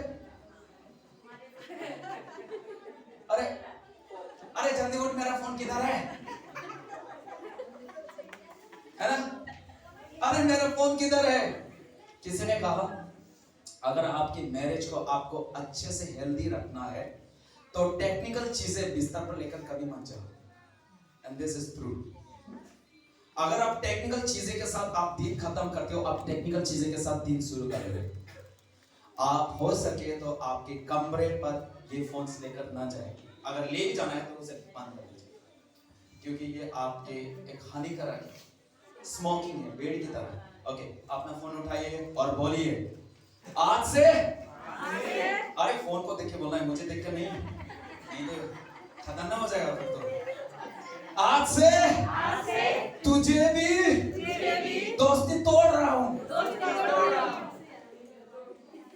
अरे जल्दी उठ, मेरा फोन किधर है ना, अरे मेरा फोन किधर है। किसी ने कहा अगर आपकी मैरिज को आपको अच्छे से हेल्दी रखना है तो टेक्निकल चीजें बिस्तर पर लेकर कभी मत जाओ, एंड दिस इज ट्रू। अगर आप टेक्निकल चीजें के साथ आप दिन खत्म करते हो, आप टेक्निकल चीजें के साथ दिन शुरू करोगे। आप हो सके तो आपके कमरे पर ये फोन्स लेकर ना जाए, अगर ले जाना है तो उसे बंद कर दीजिए, क्योंकि ये आपके एक हानिकारक है, स्मोकिंग है, बेड़ की तरह। ओके, अपना फोन उठाइए और बोलिए आज से, अरे फोन को देख के बोलना है, मुझे देख के नहीं तो खतरनाक हो जाएगा फिर तो। आज से तुझे भी दोस्ती तोड़ रहा हूँ,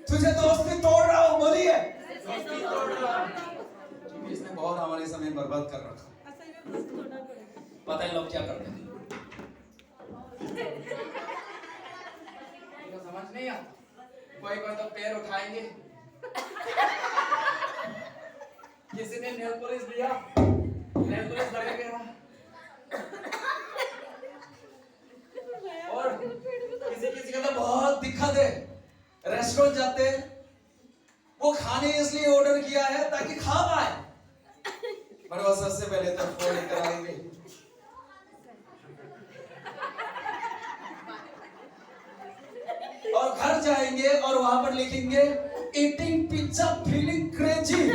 तुझे दोस्ती तोड़ रहा हूँ, बोलिए। क्योंकि इसने बहुत हमारे समय बर्बाद कर रखा। पता है लोग क्या करते हैं, समझ नहीं आता। कोई कोई तो पैर उठाएंगे, किसी ने नेल पॉलिश लिया, नेल पॉलिश लगा के रहा, और किसी का तो बहुत दिक्कत है। रेस्टोरेंट जाते हैं, वो खाने इसलिए ऑर्डर किया है ताकि खा पाए, पर वो सबसे पहले तो फोन लेकर आएंगे। और घर जाएंगे और वहां पर लिखेंगे ईटिंग पिज्जा फीलिंग क्रेजी।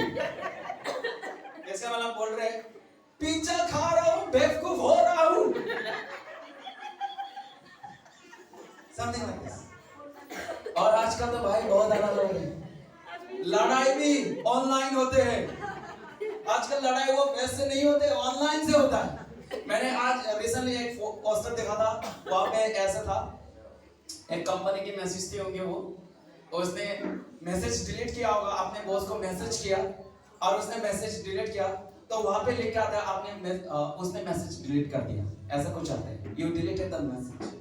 जैसे वाला बोल रहे हैं पिज्जा खा रहा हूं, बेवकूफ हो रहा हूं, समथिंग लाइक दिस। और आजकल तो भाई बहुत अलग हो गए, लड़ाई भी ऑनलाइन होते हैं। आजकल लड़ाई वो वैसे नहीं होते, ऑनलाइन से होता है। मैंने आज रिसेंटली एक पोस्टर देखा था, वहां पे ऐसा था, एक कंपनी की मैसेज थी होंगे वो, उसने मैसेज डिलीट किया होगा, अपने बॉस को मैसेज किया और उसने मैसेज डिलीट किया, तो वहां पे लिखा था आपने उसने मैसेज डिलीट कर दिया, ऐसा कुछ आता है, यू डिलीटेड द मैसेज।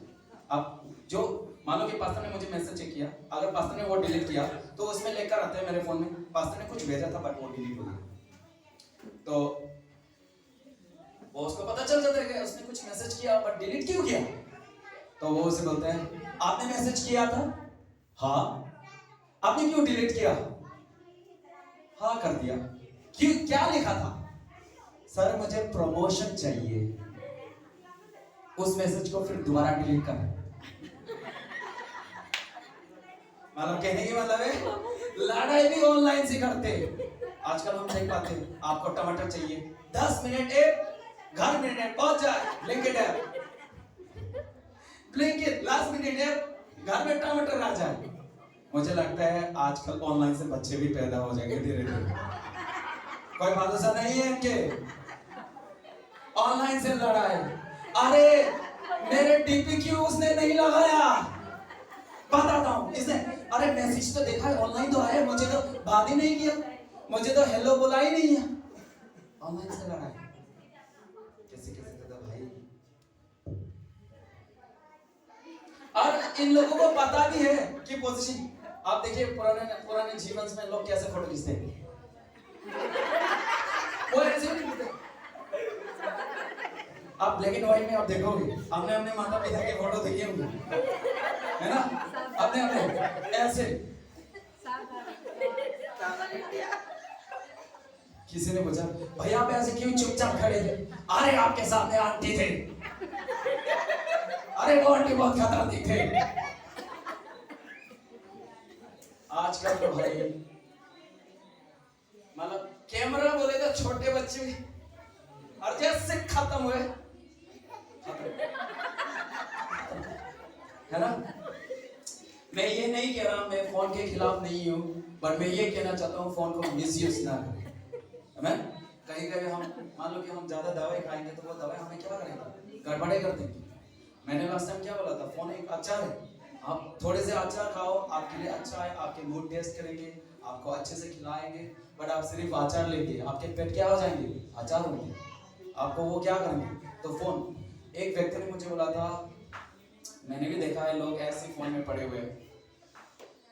अब जो मान लो कि पास्टर ने मुझे मैसेज चेक किया, अगर पास्टर ने वो डिलीट किया तो उसमें लेकर आता है मेरे फोन में पास्टर ने कुछ भेजा था बट वो डिलीट हो गया, तो बॉस को पता चल जाता है कि उसने कुछ मैसेज किया बट डिलीट क्यों किया। तो वो उसे बोलते हैं आपने मैसेज किया था, हाँ। आपने क्यों डिलीट किया, हाँ कर दिया। क्यों, क्या लिखा था, सर मुझे प्रमोशन चाहिए। उस मैसेज को फिर दोबारा डिलीट कर। मतलब कहने की मतलब है लड़ाई भी ऑनलाइन से करते। आजकल हम देख पाते हैं, आपको टमाटर चाहिए, 10 मिनट ऐप, घर मिनट पहुंच जाए, Blinkit app, Blinkit last minute app, घर में टमाटर आ जाए। मुझे लगता है आजकल ऑनलाइन से बच्चे भी पैदा हो जाएंगे धीरे धीरे, कोई भरोसा नहीं है इनके। ऑनलाइन से लड़ाई, अरे मेरे डीपी क्यों उसने नहीं लगाया, बताता हूं इसने, अरे मैसेज तो देखा है ऑनलाइन तो आया, मुझे तो बात ही नहीं किया, मुझे तो हेलो बोला ही नहीं है। ऑनलाइन से लड़ाई, कैसे कैसे तो भाई। और इन लोगों को पता भी है कि पोजीशन, आप देखिए पुराने जीवन में लोग कैसे फोटो खींचते हैं, वो ऐसे नहीं खींचते। आप ब्लैक एंड व्हाइट में आप देखोगे, हमने अपने माता पिता के फोटो देखे होंगे, है ना, अपने अपने ऐसे। किसी ने पूछा भैया आप ऐसे क्यों चुपचाप खड़े थे, अरे आपके सामने आंटी थे, अरे वो आंटी बहुत खतरनाक थे। आजकल तो भाई मतलब कैमरा बोले तो छोटे बच्चे और जैसे खत्म हुए, है ना। मैं ये नहीं कह रहा मैं फोन के खिलाफ नहीं हूँ, पर मैं ये कहना चाहता हूँ फोन को मिसयूज ना करें। हमें कहीं कहीं हम मान लो कि हम ज्यादा दवाई खाएंगे तो वो दवाई हमें क्या करेगा, गड़बड़े कर देंगे। मैंने लास्ट टाइम क्या बोला था, फोन एक अचार है, आप थोड़े से अचार खाओ, आपके लिए अच्छा है, आपके मूड टेस्ट करेंगे, आपको अच्छे से खिलाएंगे। बट आप सिर्फ अचार लेंगे, आपके पेट क्या हो जाएंगे, अचार होंगे, आपको वो क्या करेंगे। तो फोन, एक व्यक्ति ने मुझे बोला था, मैंने भी देखा है लोग ऐसे फोन में पड़े हुए,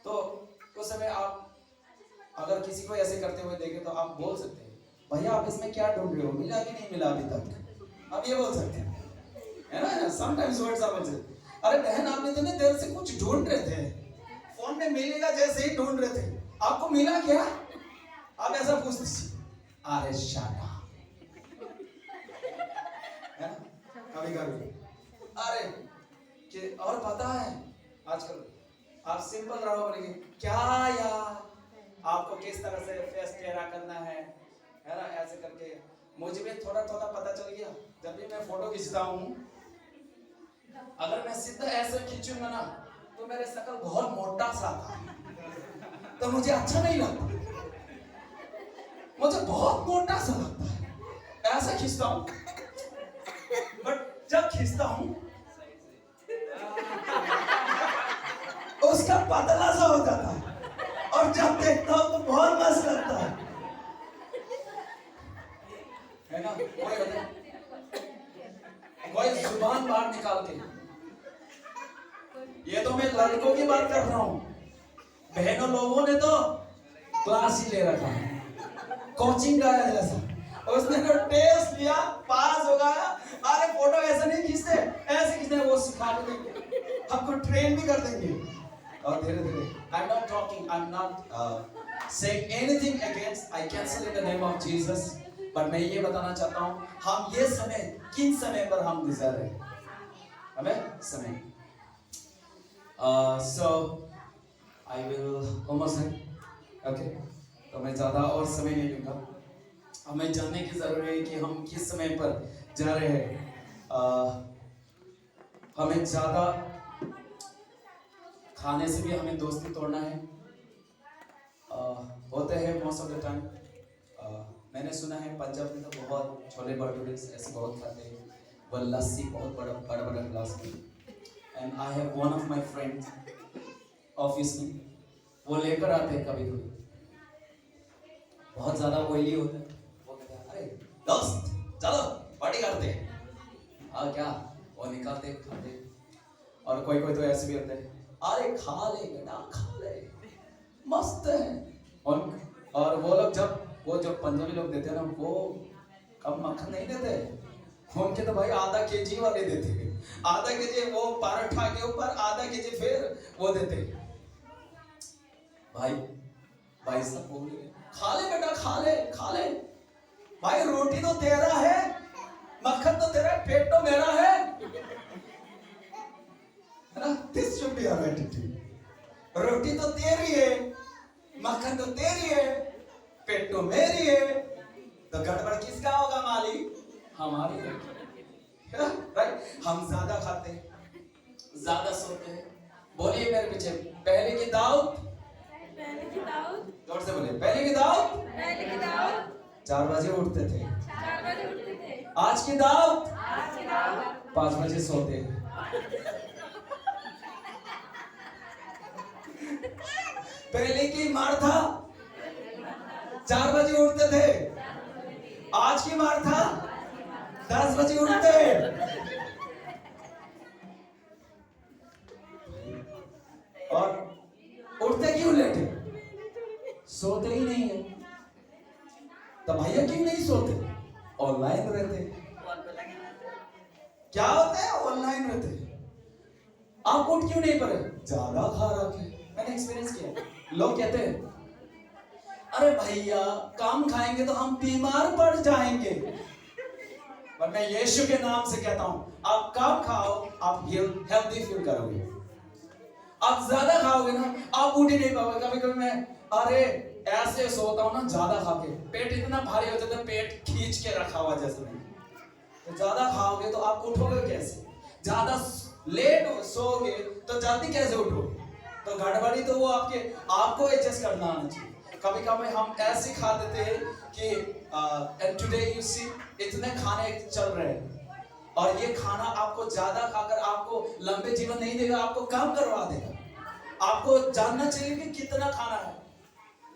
तो उस समय आप अगर किसी को ऐसे करते हुए देखे तो आप बोल सकते हैं भैया आप इसमें क्या ढूंढ रहे हो, मिला कि नहीं मिला अभी तक, आप ये बोल सकते हैं, है ना। समटाइम्स वर्ड्स आप बोल सकते, अरे बहन आप इतने देर से कुछ ढूंढ रहे थे, फोन में मिलेगा जैसे ही ढूंढ रहे थे, आपको मिला क्या, आप ऐसा पूछ दीजिए, अरे शाना, है ना, कभी कभी। अरे कि और पता है आजकल आप सिंपल रहो, बोलेंगे क्या यार आपको किस तरह से फेस टेरा करना है ना, ऐसे करके। मुझे भी थोड़ा थोड़ा पता चल गया, जब भी मैं फोटो खींचता हूँ, अगर मैं सीधा ऐसे खींचूंगा ना तो मेरे शकल बहुत मोटा सा था, तो मुझे अच्छा नहीं लगता, मुझे बहुत मोटा सा लगता है, ऐसे खींचता हूँ। बट जब खींचता हूँ उसका पतला सा हो जाता है और जब देखता हूँ तो बहुत मस्त लगता है ना? कोई जुबान बाहर निकाल के, ये तो मैं लड़कों की बात कर रहा हूँ, बहनों लोगों ने तो क्लास ही ले रखा है, कोचिंग का है जैसा। उसने तो टेस्ट लिया, पास हो गया। अरे फोटो ऐसे नहीं खींचते, ऐसे खींचते, वो सिखा देंगे, आपको ट्रेन भी कर देंगे। और धीरे धीरे, I'm not talking, I'm not saying anything against, I cancel in the name of Jesus, but मैं ये बताना चाहता हूँ, हम ये समय किन समय पर हम गुजार रहे हैं, हमें समय। So I will almost end, okay? तो मैं ज़्यादा और समय नहीं लूँगा। हमें जानने की ज़रूरत है कि हम किस समय पर जा रहे हैं। हमें ज़्यादा खाने से भी हमें दोस्ती तोड़ना है। होते हैं मोस्ट ऑफ द टाइम। मैंने सुना है पंजाब में तो बहुत छोले भटूरे ऐसे बहुत खाते हैं, वो लस्सी बहुत बड़ा गिलास में। And I have one of my friends office में, वो लेकर आते हैं कभी कभी, बहुत ज़्यादा ऑयली होता है। वो कहते हैं अरे दोस्त चलो पार्टी करते हैं। हाँ क्या, वो निकालते खाते। और कोई कोई तो ऐसे भी होते हैं, अरे खा ले बेटा खा ले, मस्त है। और वो लोग जो पंजाबी लोग देते हैं ना, वो कम मक्खन नहीं देते, उनके तो भाई आधा केजी वाले देते हैं। आधा केजी वो पराठा के ऊपर आधा केजी फिर वो देते हैं। भाई सब बोल रहे खा ले बेटा खा ले भाई, रोटी तो तेरा है, मक्खन तो तेरा है, पेट तो मेरा है ना? This should be our attitude. रोटी तो तेरी है, मक्खन तो तेरी है, पेट तो मेरी है, तो गड़बड़ किसका होगा मालिक? हमारी है। राइट? हम ज्यादा खाते हैं, ज्यादा सोते हैं। बोलिए मेरे पीछे, पहले की दाऊद, जोर से बोले, पहले की दाऊद 4 बजे उठते थे, आज की दाऊद 5 बजे सोते हैं। पहले की मार्था 4 बजे उठते थे, आज की मार्था 10 बजे उठते। और उठते क्यों लेट है? सोते ही नहीं है। तो भैया क्यों नहीं सोते? ऑनलाइन रहते। क्या होते हैं? ऑनलाइन रहते। आप उठ क्यों नहीं पड़े? ज्यादा खा रखे। मैंने एक्सपीरियंस किया, लोग कहते हैं अरे भैया काम खाएंगे तो हम बीमार पड़ जाएंगे। पर मैं यीशु के नाम से कहता हूं, आप कम खाओ, आप हेल्दी फील करोगे। आप ज्यादा खाओगे ना, आप उठ ही नहीं पाओगे। कभी कभी मैं अरे ऐसे सोता हूं ना, ज्यादा खा के पेट इतना भारी हो जाता है, पेट खींच के रखा हुआ जैसे नहीं। तो ज्यादा खाओगे तो आप उठोगे कैसे? ज्यादा लेट सोओगे तो जल्दी कैसे उठोगे? तो गड़बड़ी तो वो आपको एडजस्ट करना आना चाहिए। कभी कभी हम ऐसे खा देते हैं कि टुडे यू सी इतने खाने चल रहे हैं, और ये खाना आपको ज्यादा खाकर आपको लंबे जीवन नहीं देगा, आपको कम करवा देगा। आपको जानना चाहिए कि कितना खाना है।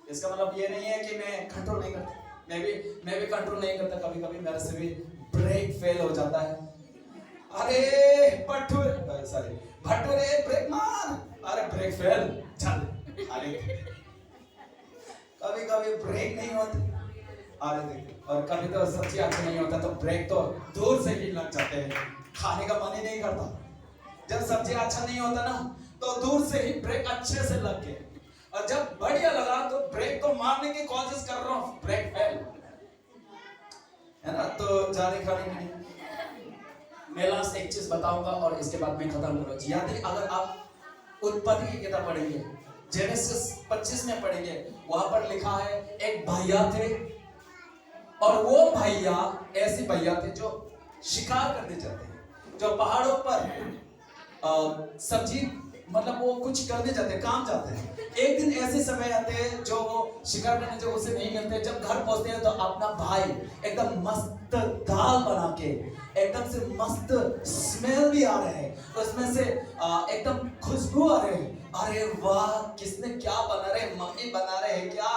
इसका मतलब ये नहीं है कि मैं कंट्रोल नहीं करता, मैं भी कंट्रोल नहीं करता। कभी कभी मेरे से भी ब्रेक फेल हो जाता है। अरे भटूरे ब्रेक मार, अरे ब्रेक फेल, चल अरे कभी कभी ब्रेक नहीं होती। अरे देखिए, और कभी तो सब्जी अच्छा नहीं होता तो ब्रेक तो दूर से ही लग जाते हैं, खाने का मन ही नहीं करता। जब सब्जी अच्छा नहीं होता ना, तो दूर से ही ब्रेक अच्छे से लग गए, और जब बढ़िया लगा तो ब्रेक तो मारने की कोशिश कर रहा हूँ, ब्रेक फेल है ना। तो जाने खाने की नहीं। मैं लास्ट एक चीज बताऊंगा और इसके बाद मैं खत्म करूंगा। यदि अगर आप उत्पत्ति की किताब पढ़ेंगे, जेनेसिस 25 में पढ़ेंगे, वहां पर लिखा है एक भैया थे, और वो भैया ऐसे भैया थे जो शिकार करने जाते हैं, जो पहाड़ों पर सब्जी मतलब वो कुछ करने जाते हैं, काम जाते हैं। एक दिन ऐसे समय आते हैं जो वो शिकार करने जो उसे नहीं मिलते। जब घर पहुंचते हैं तो अपना भाई एकदम मस्त दाल बना के, एकदम से मस्त स्मेल भी आ रहे हैं, उसमें से एकदम खुशबू आ रहे हैं। अरे वाह, किसने क्या बना रहे, मम्मी बना रहे हैं क्या,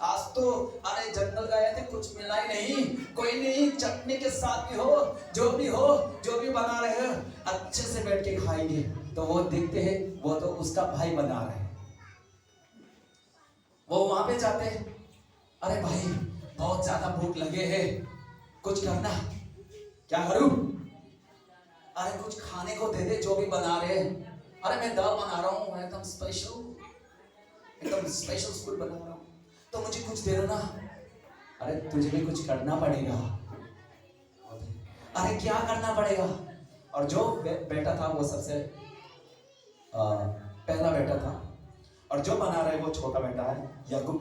आज तो अरे जंगल गए थे कुछ मिला ही नहीं, कोई नहीं, चटनी के साथ भी हो, जो भी हो, जो भी बना रहे हो अच्छे से बैठ के खाएंगे। तो वो देखते हैं वो तो उसका भाई बना रहे हैं, वो वहां पे जाते हैं, अरे भाई बहुत ज्यादा भूख लगे है, कुछ करना, क्या करूं, अरे कुछ खाने को दे दे जो भी बना रहे हैं, अरे मैं दाल बना रहा हूँ एकदम स्पेशल फूड बना रहा हूँ, तो मुझे कुछ दे दो ना, अरे तुझे भी कुछ करना पड़ेगा, अरे क्या करना पड़ेगा। और जो बेटा था वो सबसे पहला बेटा था, और जो बना रहा है वो छोटा बेटा है याकूब,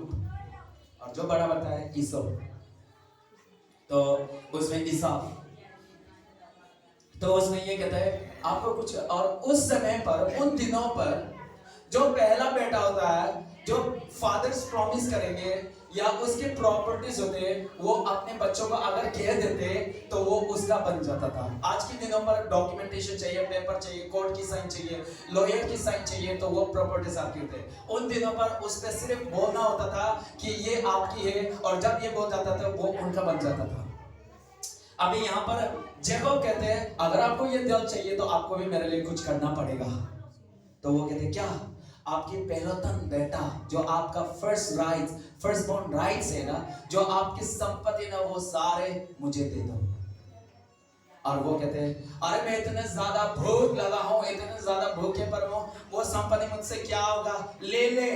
और जो बड़ा बेटा है ईसो, तो उसमें ईसा, तो उसमें ये कहता है आपको कुछ, और उस समय पर उन दिनों पर जो पहला बेटा होता है, जो फादर्स प्रॉमिस करेंगे या उसके प्रॉपर्टीज होते हैं, वो अपने बच्चों को अगर कह देते तो वो उसका बन जाता था। आज के दिनों पर डॉक्यूमेंटेशन चाहिए, पेपर चाहिए, कोर्ट की साइन चाहिए, लॉयर की साइन चाहिए, तो वो प्रॉपर्टीज आपकी होते हैं। उन दिनों पर उस पर सिर्फ बोलना होता था कि ये आपकी है, और जब ये बोल जाता था वो उनका बन जाता था। अभी यहाँ पर जैकब कहते हैं अगर आपको ये दिल चाहिए तो आपको भी मेरे लिए कुछ करना पड़ेगा। तो वो कहते हैं क्या, आपके पहलोतन बेटा जो आपका फर्स्ट बॉर्न राइट्स है ना, जो आपकी संपत्ति ना, वो सारे मुझे दे दो। और वो कहते हैं अरे मैं इतने ज्यादा भूख लगा हूं, इतने ज्यादा भूखे पर हूं, वो संपत्ति मुझसे क्या होगा, ले ले,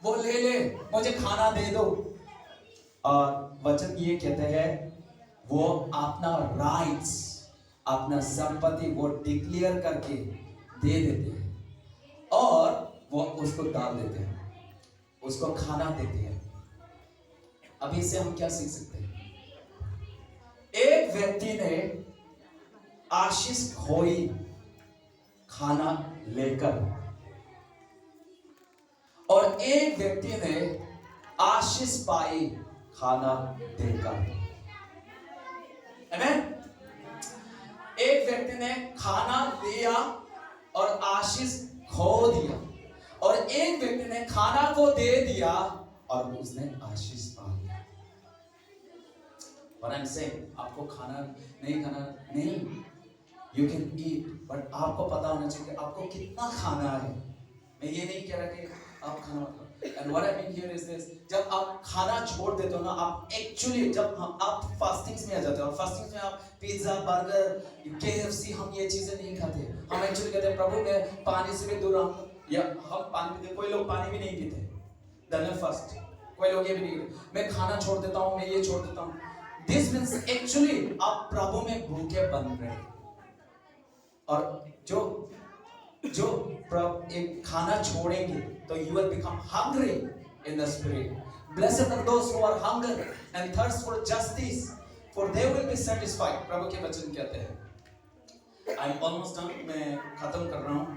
वो ले ले, मुझे खाना दे दो। और वचन ये कहते हैं वो अपना राइट्स, अपना संपत्ति वो डिक्लेयर करके दे देते हैं, और वो उसको डाल देते हैं, उसको खाना देते हैं। अभी इससे हम क्या सीख सकते हैं? एक व्यक्ति ने आशीष खोई खाना लेकर, और एक व्यक्ति ने आशीष पाई खाना देकर। आमेन। एक व्यक्ति ने खाना दिया और आशीष खो दिया, और एक व्यक्ति ने खाना को दे दिया और उसने आशीष पा लिया। What I'm saying, आपको खाना नहीं खाना नहीं, you can eat, but आपको पता होना चाहिए कि आपको कितना खाना है। मैं ये नहीं कह रहा कि आप खाना मत खाओ। And what I mean here is this, जब आप खाना छोड़ देते हो ना, आप एक्चुअली जब आप फास्टिंग्स में आ जाते हो, और फास्टिंग्स में आप पिज्जा, बर्गर, KFC, हम ये चीजें नहीं खाते। हम एक्चुअली कहते हैं प्रभु मैं पानी से भी दूर रहूं, या हम पानी पीते, कोई लोग पानी भी नहीं पीते, Daniel fast, कोई लोग ये भी नहीं, मैं खाना छोड़ देता हूँ, मैं ये छोड़ देता हूँ। This means actually आप प्रभु में भूखे बन रहे हैं, और जो एक खाना छोड़ेंगे तो you will become hungry in the spirit. Blessed are those who are hungry and thirst for justice, for they will be satisfied. प्रभु के वचन कहते हैं। I'm almost done, मैं खत्म कर रहा हूँ।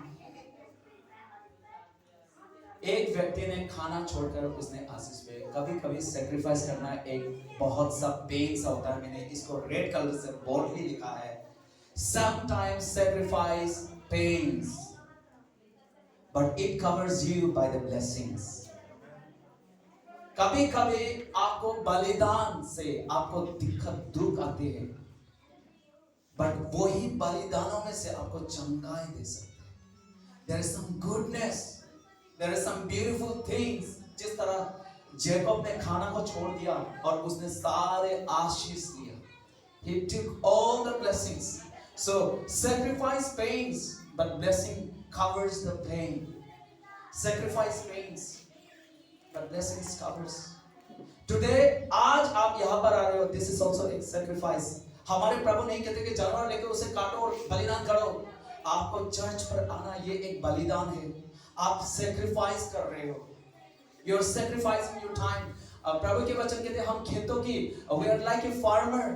एक व्यक्ति ने खाना छोड़कर उसने आशीष पे, कभी कभी सेक्रीफाइस करना एक बहुत सा पेन सा होता है। मैंने इसको रेड कलर से बोल्डली लिखा है, sometimes sacrifice pains, but it covers you by the blessings. कभी कभी आपको बलिदान से आपको दिक्कत दुख आते हैं, बट वही बलिदानों में से आपको चंगाई दे सकते हैं। There is some goodness, there is some beautiful things. जिस तरह जैकब ने खाना को छोड़ दिया और उसने सारे आशीष लिया, he took all the blessings. So sacrifice pains, but blessing covers the pain. Sacrifice pains, but blessings covers. Today, आज आप यहाँ पर आ रहे हो, this is also a sacrifice. हमारे प्रभु नहीं कहते कि जानवर लेकर उसे काटो और बलिदान करो। आपको चर्च पर आना ये एक बलिदान है। आप sacrifice कर रहे हो। You're sacrificing your time. प्रभु के वचन कहते हैं हम खेतों की, we are like a farmer.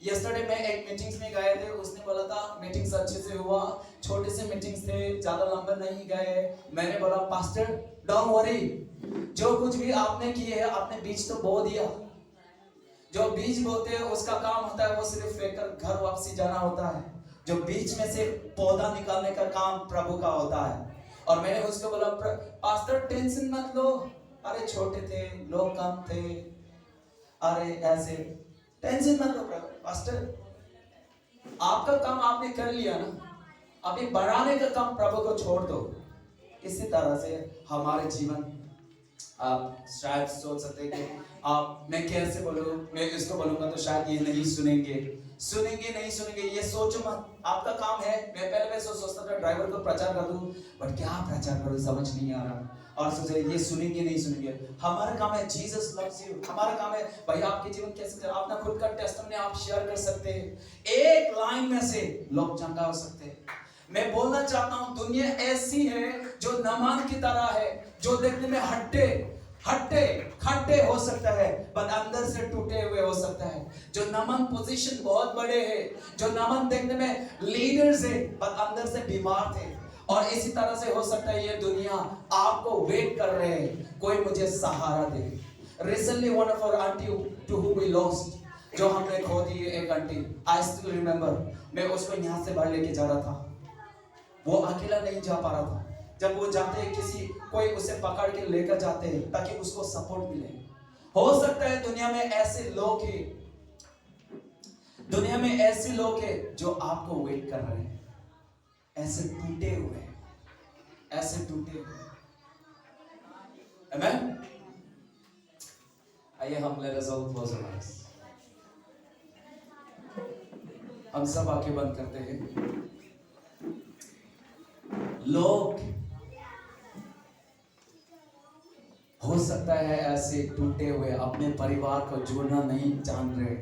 Yesterday मैं एक मीटिंग्स में गए थे, उसने बोला था मीटिंग्स अच्छे से हुआ, छोटे से मीटिंग्स थे, ज्यादा लंबे नहीं गए। मैंने बोला पास्टर डोंट वरी, जो कुछ भी आपने किए है आपने बीज तो बो दिया। जो बीज बोते हैं उसका काम होता है वो सिर्फ फेंककर घर वापसी जाना होता है। जो बीज में से पौधा निकालने का काम प्रभु का होता है। और मैंने उसको बोला पास्टर टेंशन मत लो, अरे छोटे थे, लोग कम थे, अरे ऐसे टेंशन मत लो पास्टर, आपका काम आपने कर लिया ना, अभी बढ़ाने का काम प्रभु को छोड़ दो। इसी तरह से हमारे जीवन, आप शायद सोच सकते हैं कि आप, मैं कैसे बोलूं, मैं इसको बोलूंगा तो शायद ये नहीं सुनेंगे, नहीं सुनेंगे, ये सोचो मत, आपका काम है। मैं पहले सोचता था ड्राइवर को प्रचार कर दूं, बट क्या प्रचार करूं समझ नहीं आ रहा, और सोचे ये सुनेंगे नहीं सुनेंगे। हमारा काम है जीसस लव्स यू, हमारा काम है भाई आपके जीवन कैसे चल, अपना खुद का टेस्टिमनी आप शेयर कर सकते हैं, एक लाइन में से लोग चंगा हो सकते हैं। मैं बोलना चाहता हूं दुनिया ऐसी है जो नामान की तरह है, जो देखने में खट्टे हो सकता है पर अंदर से टूटे हुए हो सकता है। जो नामान पोजीशन बहुत बड़े है, जो नामान देखने में लीडर्स है पर अंदर से बीमार थे। और इसी तरह से हो सकता है ये दुनिया आपको वेट कर रहे हैं, कोई मुझे सहारा दे। Recently one of our auntie to whom we lost, जो हमने खो दी एक आंटी, I still remember, मैं उसको यहाँ से बाहर लेके जा रहा था, वो अकेला नहीं जा पा रहा था। जब वो जाते हैं कोई उसे पकड़ के लेकर जाते हैं ताकि उसको सपोर्ट मिले। हो सकता है दुनिया में ऐसे लोग हैं जो आपको वेट कर रहे हैं, ऐसे टूटे हुए। आमेन। आइए हम let us all close our eyes, हम सब आंखें बंद करते हैं। लोग हो सकता है ऐसे टूटे हुए अपने परिवार को जोड़ना नहीं जान रहे,